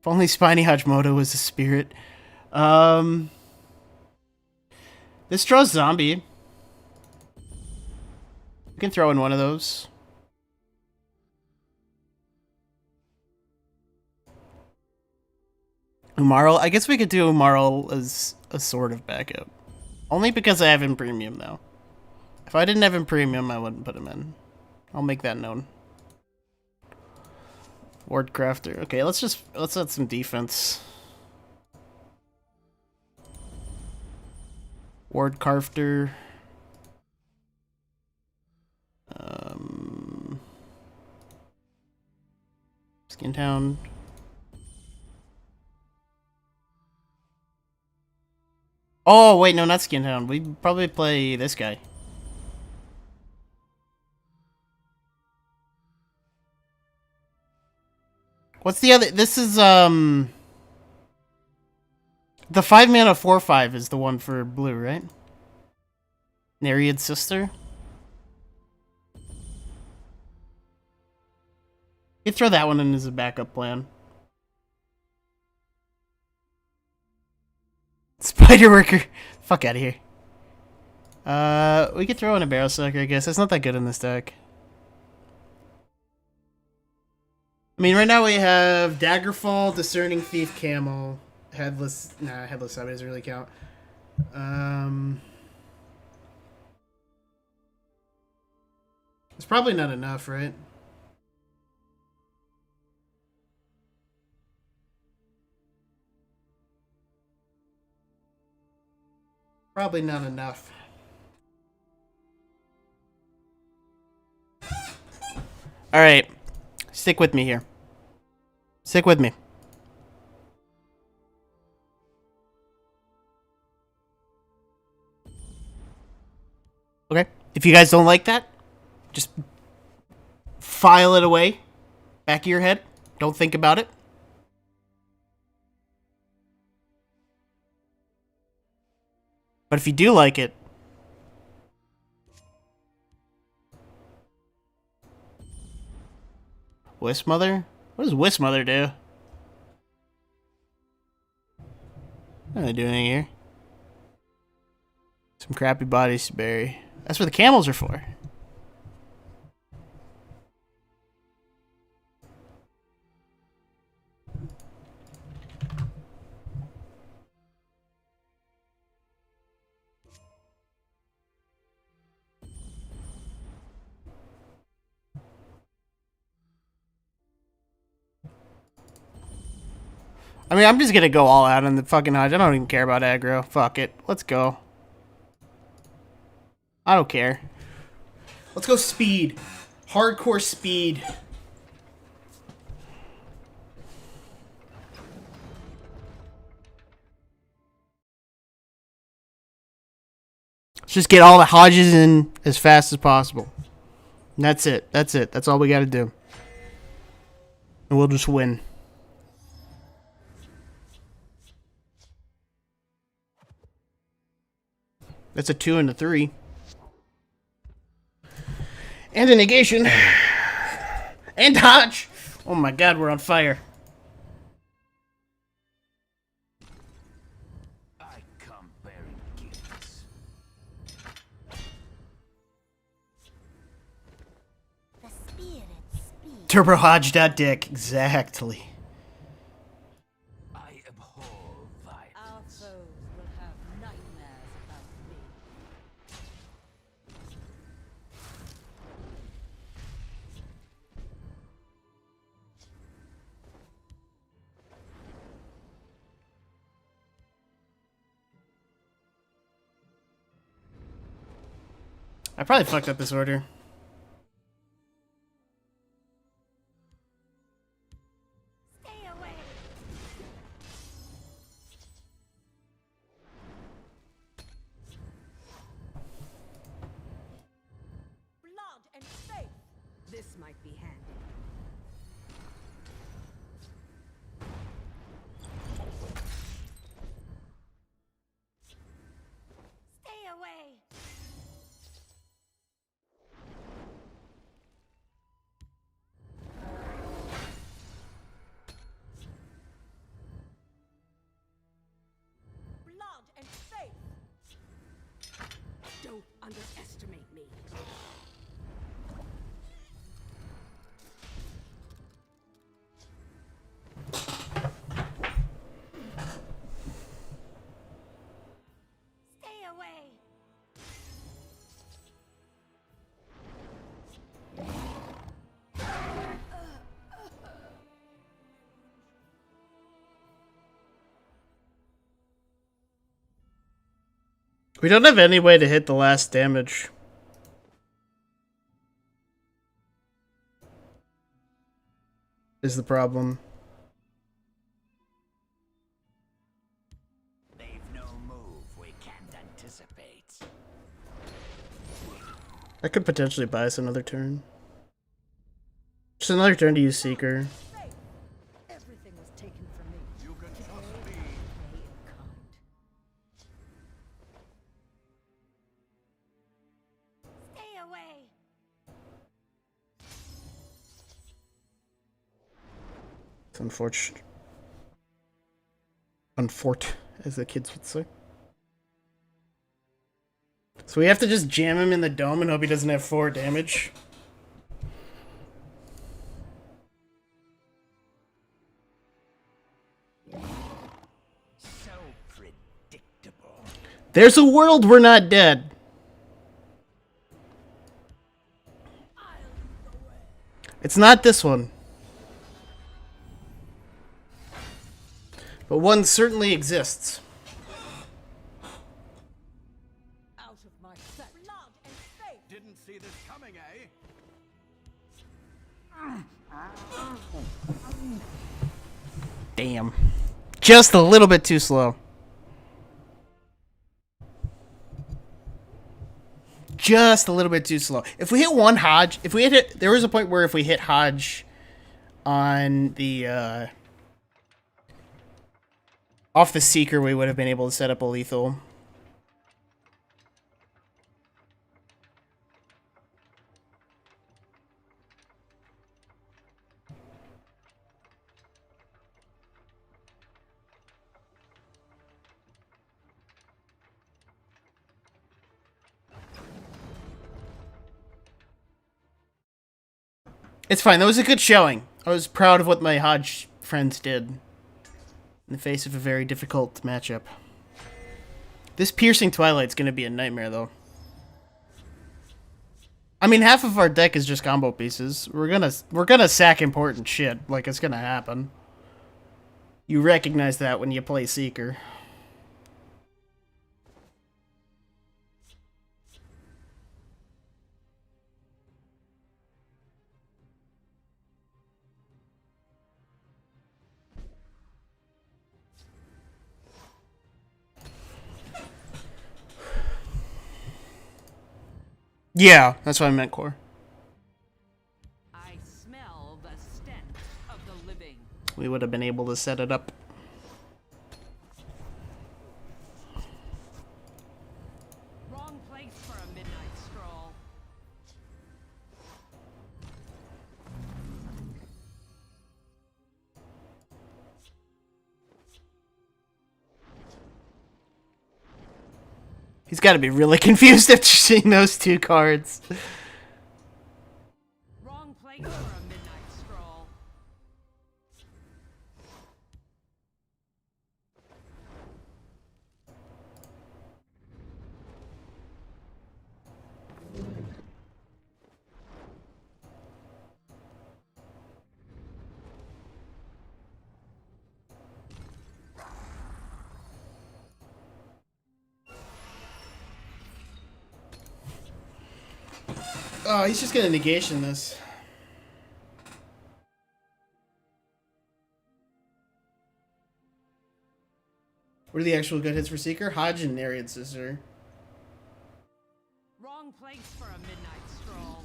Speaker 1: If only Spiny Hachimoto was a spirit. This draws zombie. We can throw in one of those. Umarl? I guess we could do Umarl as a sort of backup. Only because I have him premium, though. If I didn't have him premium, I wouldn't put him in. I'll make that known. Ward Crafter. Okay, let's add some defense. Ward Crafter. Skin Town. Oh, wait, no, not Skin Town. We probably play this guy. What's the other? This is, the 5-mana 4/5 is the one for blue, right? Nereid's Sister? You throw that one in as a backup plan. Spider Worker. Fuck out of here. We could throw in a Barrel Sucker, I guess. It's not that good in this deck. I mean, right now we have Daggerfall, Discerning Thief, Camel, Headless. Nah, Headless Side doesn't really count. It's probably not enough, right? Probably not enough. Alright. Stick with me here. Stick with me. Okay. If you guys don't like that, just file it away. Back of your head. Don't think about it. But if you do like it, Wismother? What does Wismother do? What are they doing here? Some crappy bodies to bury. That's what the camels are for. I mean, I'm just gonna go all out on the fucking Hodge. I don't even care about aggro. Fuck it. Let's go. I don't care. Let's go speed. Hardcore speed. Let's just get all the Hodges in as fast as possible. And that's it. That's it. That's all we gotta do. And we'll just win. That's a 2 and a 3. And a negation. And dodge. Oh my god, we're on fire.
Speaker 2: I come bearing gifts.
Speaker 4: The spirit speaks.
Speaker 1: Turbo Hodge.dick. Exactly.
Speaker 2: I abhor violence.
Speaker 6: Our foes will have nightmares about me.
Speaker 1: I probably fucked up this order.
Speaker 4: Stay away.
Speaker 6: Blood and faith.
Speaker 5: This might be handy.
Speaker 4: Stay away.
Speaker 1: We don't have any way to hit the last damage. Is the problem.
Speaker 2: They've no move we can't anticipate.
Speaker 1: I could potentially buy us another turn. Just another turn to use Seeker.
Speaker 5: Everything was taken from me.
Speaker 3: You can trust me.
Speaker 4: Pay in kind. Stay away!
Speaker 1: It's unfortunate. Unfort, as the kids would say. So we have to just jam him in the dome and hope he doesn't have 4 damage.
Speaker 2: So predictable.
Speaker 1: There's a world we're not dead. It's not this one. But one certainly exists.
Speaker 5: Out of my sight. Blood and faith.
Speaker 3: Didn't see this coming, eh?
Speaker 1: Damn. Just a little bit too slow. Just a little bit too slow. If we hit one Hodge, if we hit it, there was a point where if we hit Hodge on the, off the Seeker, we would have been able to set up a lethal. It's fine. That was a good showing. I was proud of what my Hodge friends did in the face of a very difficult matchup. This Piercing Twilight's gonna be a nightmare, though. I mean, half of our deck is just combo pieces. We're gonna sack important shit. Like, it's gonna happen. You recognize that when you play Seeker. Yeah, that's what I meant, Core.
Speaker 6: I smell the stench of the living.
Speaker 1: We would have been able to set it up.
Speaker 6: Wrong place for a midnight stroll.
Speaker 1: He's got to be really confused after seeing those 2 cards.
Speaker 6: Wrong place for a midnight stroll.
Speaker 1: Oh, he's just gonna negation this. What are the actual good hits for Seeker? Hodge and Nereid Sister.
Speaker 6: Wrong place for a midnight stroll.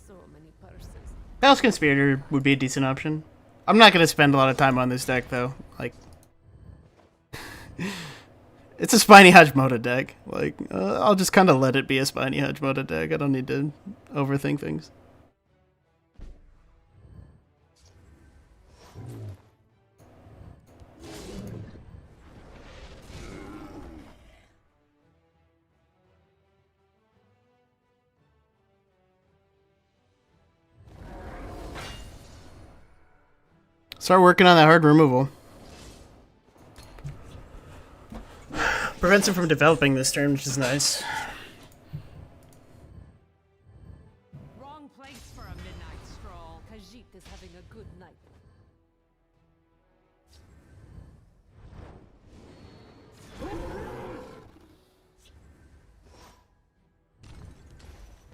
Speaker 5: So many purses.
Speaker 1: Palace Conspirator would be a decent option. I'm not gonna spend a lot of time on this deck, though. Like, it's a Spiny Hajimoto deck. Like, I'll just kind of let it be a Spiny Hajimoto deck. I don't need to overthink things. Start working on that hard removal. Prevents him from developing this turn, which is nice.
Speaker 6: Wrong place for a midnight stroll.
Speaker 5: Khajiit is having a good night.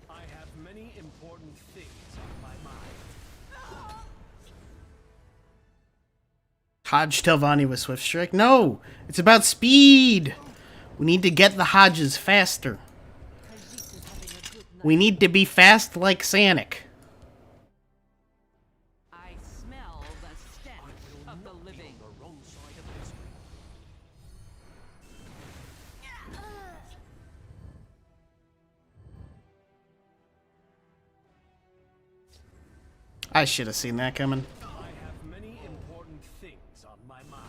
Speaker 10: I have many important things on my mind.
Speaker 1: Hodge Telvanni with Swift Strike. No! It's about speed! We need to get the Hodges faster. We need to be fast like Sanic.
Speaker 6: I smell the stench of the living.
Speaker 10: The wrong side of history.
Speaker 1: I should have seen that coming.
Speaker 10: I have many important things on my mind.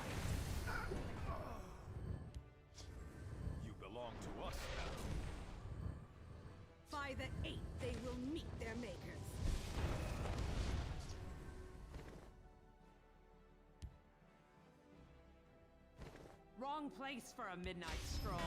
Speaker 10: You belong to us now.
Speaker 5: By the 8th, they will meet their makers.
Speaker 6: Wrong place for a midnight stroll.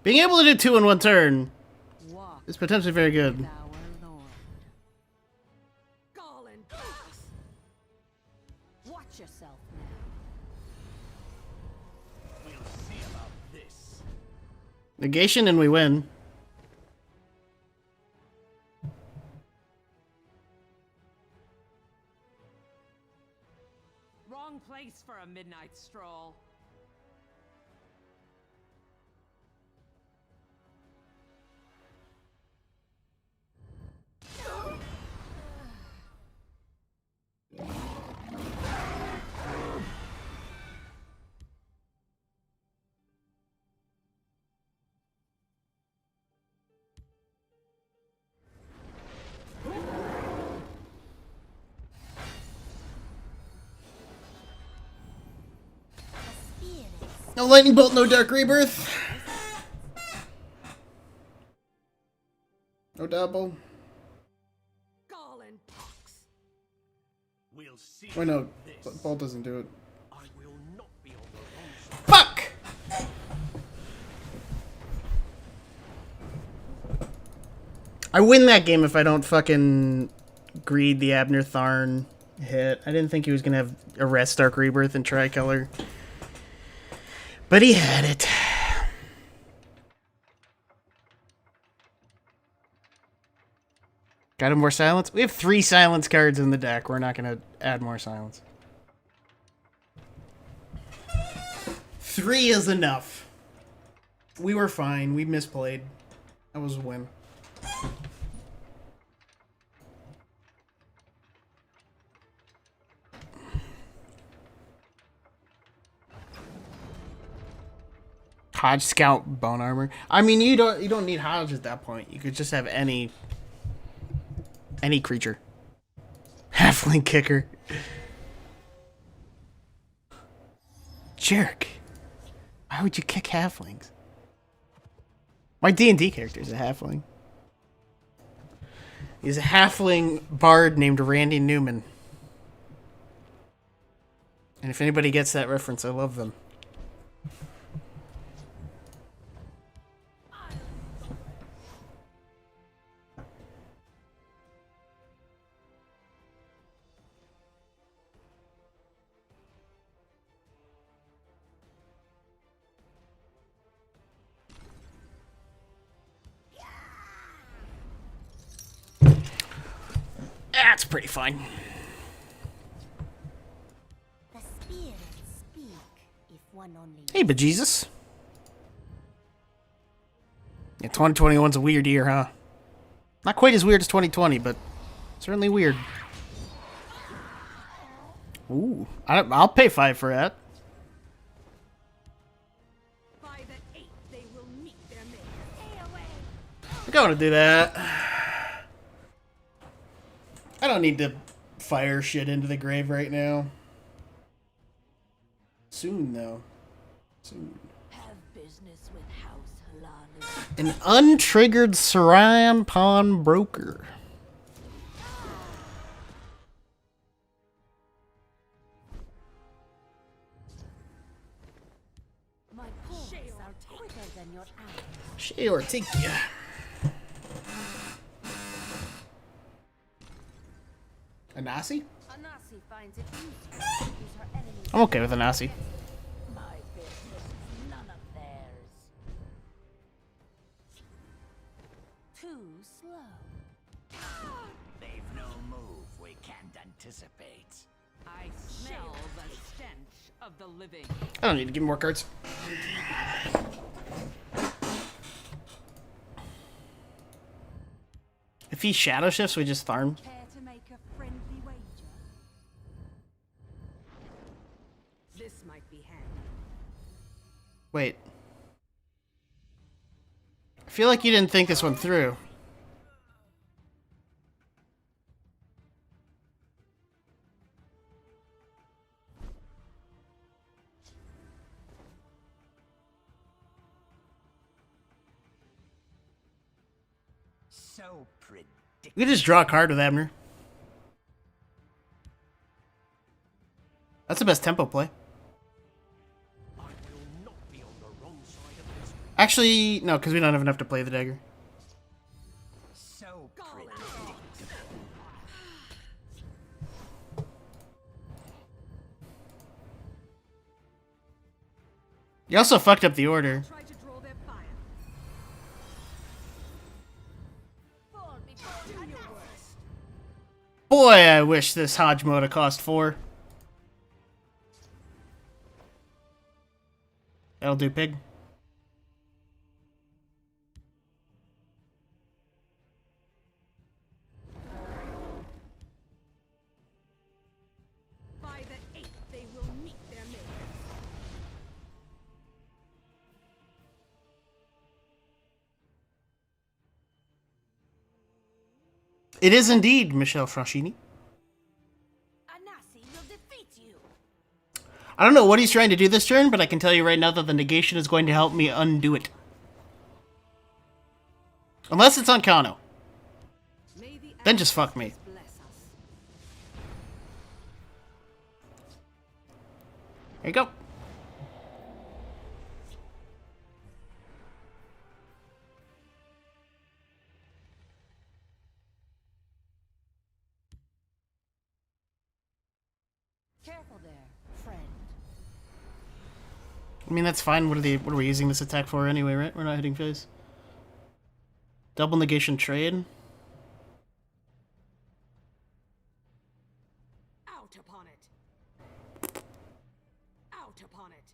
Speaker 1: Being able to do 2 in 1 turn
Speaker 6: Walk
Speaker 1: is potentially very good.
Speaker 6: with our Lord.
Speaker 5: Garland, watch yourself now.
Speaker 10: We'll see about this.
Speaker 1: Negation and we win.
Speaker 6: Wrong place for a midnight stroll.
Speaker 1: No lightning bolt, no dark rebirth. No double.
Speaker 5: Garland pox.
Speaker 10: We'll see.
Speaker 1: Wait, no.
Speaker 10: about this.
Speaker 1: Bolt doesn't do it.
Speaker 10: I will not be on the wrong side.
Speaker 1: Fuck! I win that game if I don't fucking greed the Abner Tharn hit. I didn't think he was gonna have Arrest Dark Rebirth and Tricolor. But he had it. Got him more silence? We have 3 silence cards in the deck. We're not gonna add more silence. 3 is enough. We were fine. We misplayed. That was a win. Hodge Scout Bone Armor. I mean, you don't need Hodge at that point. You could just have any creature. Halfling Kicker. Jerk. Why would you kick halflings? My D&D character is a halfling. He's a halfling bard named Randy Newman. And if anybody gets that reference, I love them. That's pretty fine.
Speaker 4: The spirits speak if one only.
Speaker 1: Hey, bejesus. Yeah, 2021's a weird year, huh? Not quite as weird as 2020, but certainly weird. Ooh, I'll pay 5 for that.
Speaker 5: By the 8th, they will meet their makers. Stay away.
Speaker 1: I'm going to do that. I don't need to fire shit into the grave right now. Soon, though. Soon.
Speaker 4: Have business with House Halali.
Speaker 1: An untriggered Saran Pawn Broker.
Speaker 4: My paws are quicker than your arrows.
Speaker 1: Shay Ortigia. A Nasi?
Speaker 4: Anasi finds it useful to use her enemies.
Speaker 1: I'm okay with a Nasi.
Speaker 4: My business is none of theirs. Too slow.
Speaker 2: They've no move we can't anticipate.
Speaker 6: I smell the stench of the living.
Speaker 1: I don't need to give me more cards. If he shadow shifts, we just farm.
Speaker 6: Care to make a friendly wager? This might be handy.
Speaker 1: Wait. I feel like you didn't think this one through.
Speaker 2: So predictable.
Speaker 1: We could just draw a card with Abner. That's the best tempo play. Actually, no, because we don't have enough to play the dagger.
Speaker 2: So predictable.
Speaker 1: You also fucked up the order.
Speaker 6: Try to draw their fire.
Speaker 4: Fall before
Speaker 6: Do your worst.
Speaker 1: Boy, I wish this Hodge Moda cost 4. That'll do, pig.
Speaker 6: By the 8th, they will meet their maker.
Speaker 1: It is indeed Michelle Franchini.
Speaker 4: Anasi will defeat you.
Speaker 1: I don't know what he's trying to do this turn, but I can tell you right now that the negation is going to help me undo it. Unless it's on Kano.
Speaker 6: May the
Speaker 1: Then just fuck me.
Speaker 6: bless us.
Speaker 1: There you go.
Speaker 4: Careful there, friend.
Speaker 1: I mean, that's fine. What are we using this attack for anyway, right? We're not hitting face. Double negation trade.
Speaker 6: Out upon it. Out upon it.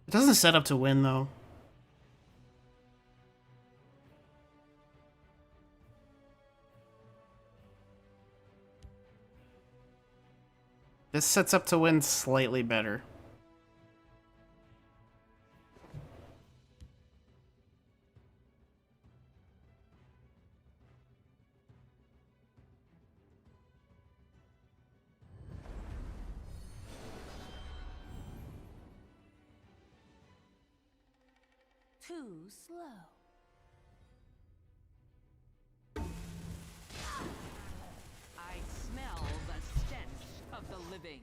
Speaker 1: It doesn't set up to win, though. This sets up to win slightly better.
Speaker 4: Too slow.
Speaker 6: I smell the stench of the living.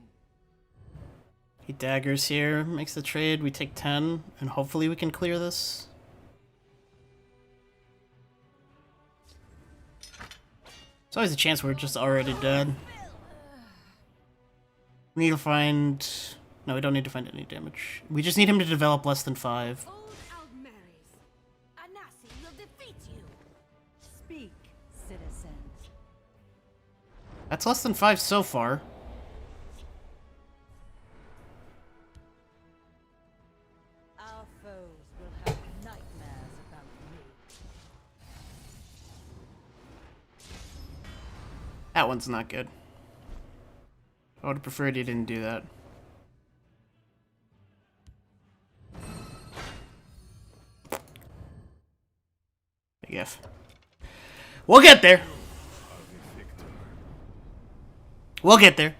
Speaker 1: He daggers here, makes the trade, we take 10, and hopefully we can clear this. There's always a chance we're just already dead. We need to find... No, we don't need to find any damage. We just need him to develop less than 5.
Speaker 6: Old Almaris.
Speaker 4: Anasi will defeat you.
Speaker 6: Speak, citizens.
Speaker 1: That's less than 5 so far.
Speaker 5: Our foes will have nightmares about me.
Speaker 1: That one's not good. I would have preferred he didn't do that. Big F. We'll get there. We'll get there.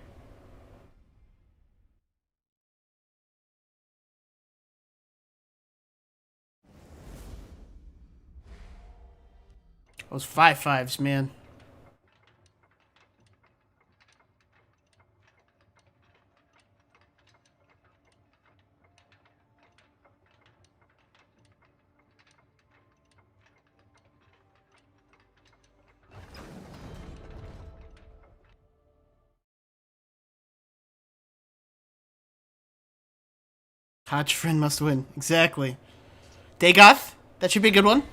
Speaker 1: Those 5-5s, man. Hodge friend must win. Exactly. Dagoth. That should be a good one.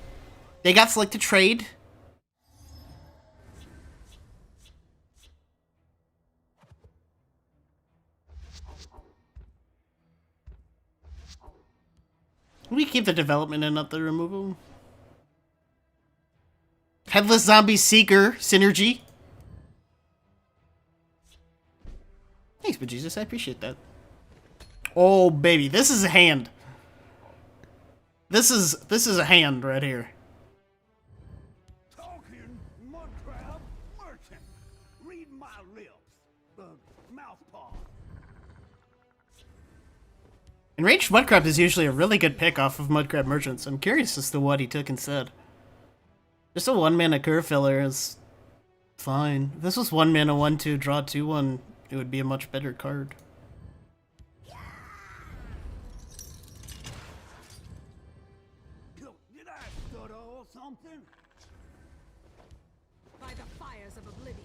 Speaker 1: Dagoth's like to trade. We keep the development and not the removal. Headless Zombie Seeker Synergy. Thanks, bejesus. I appreciate that. Oh, baby. This is a hand. This is a hand right here.
Speaker 10: Talking mud crab merchant. Read my lips. The mouth paw.
Speaker 1: And ranged Mudcrab is usually a really good pick off of Mudcrab Merchants. I'm curious as to what he took instead. Just a 1-mana curve filler is fine. If this was 1 mana 1/2 draw 2/1, it would be a much better card.
Speaker 10: Did I stutter or something?
Speaker 5: By the fires of oblivion.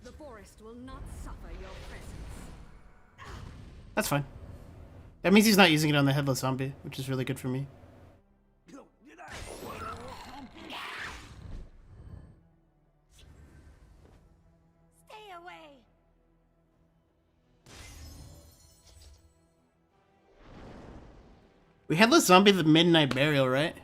Speaker 5: The forest will not suffer your presence.
Speaker 1: That's fine. That means he's not using it on the Headless Zombie, which is really good for me.
Speaker 10: Did I stutter or something?
Speaker 4: Stay away.
Speaker 1: We Headless Zombie the Midnight Burial, right?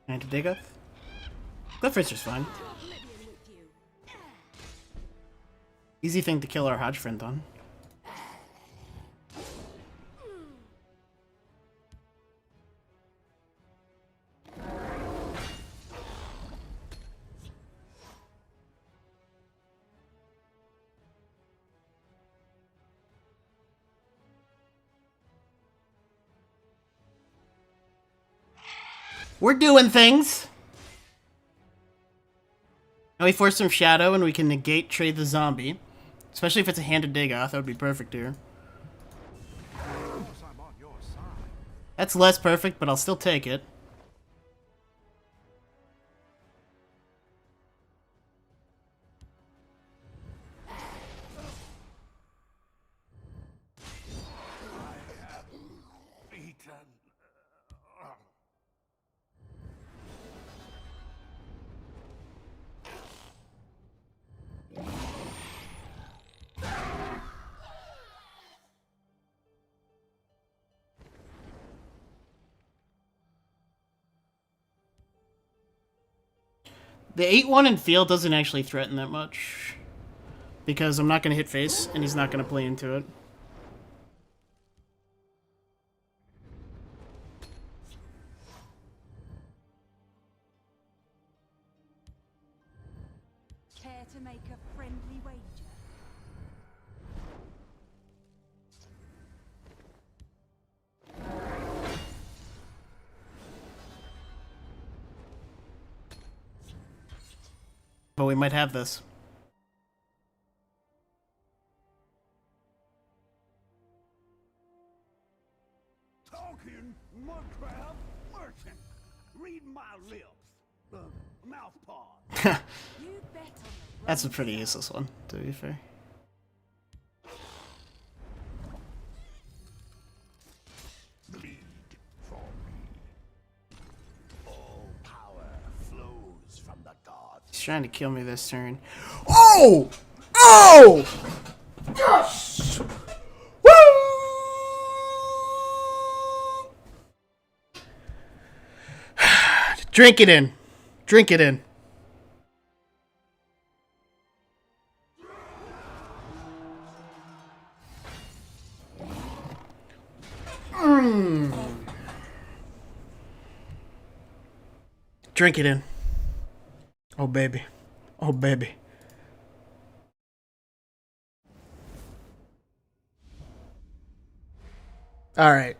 Speaker 1: And to dig up. Clifford's fine. Easy thing to kill our Hodge friend on. We're doing things! Now we force some Shadow and we can negate trade the zombie. Especially if it's a handed Dagoth, that would be perfect here. That's less perfect, but I'll still take it. The 8-1 in field doesn't actually threaten that much. Because I'm not going to hit face, and he's not going to play into it.
Speaker 6: Care to make a friendly wager?
Speaker 1: But we might have this.
Speaker 10: Talking mud crab merchant. Read my lips. The mouth paw.
Speaker 6: You bet on the
Speaker 1: That's a pretty useless one, to be fair. trying to kill me this turn. Oh! Oh! Yes! Woo! Drink it in. Drink it in. Drink it in. Oh, baby. Oh, baby. Alright.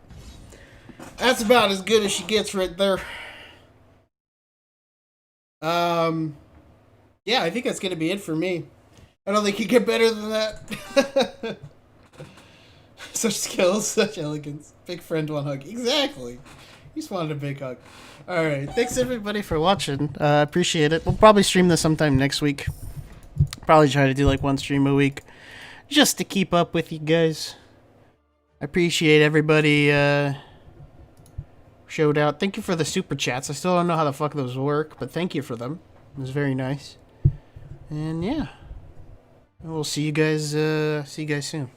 Speaker 1: That's about as good as she gets right there. Yeah, I think that's going to be it for me. I don't think you get better than that. Such skills, such elegance. Big friend, one hug. Exactly. You just wanted a big hug. Alright, thanks everybody for watching. Appreciate it. We'll probably stream this sometime next week. Probably try to do like one stream a week. Just to keep up with you guys. I appreciate everybody showed out. Thank you for the super chats. I still don't know how the fuck those work, but thank you for them. It was very nice. And yeah. We'll see you guys soon.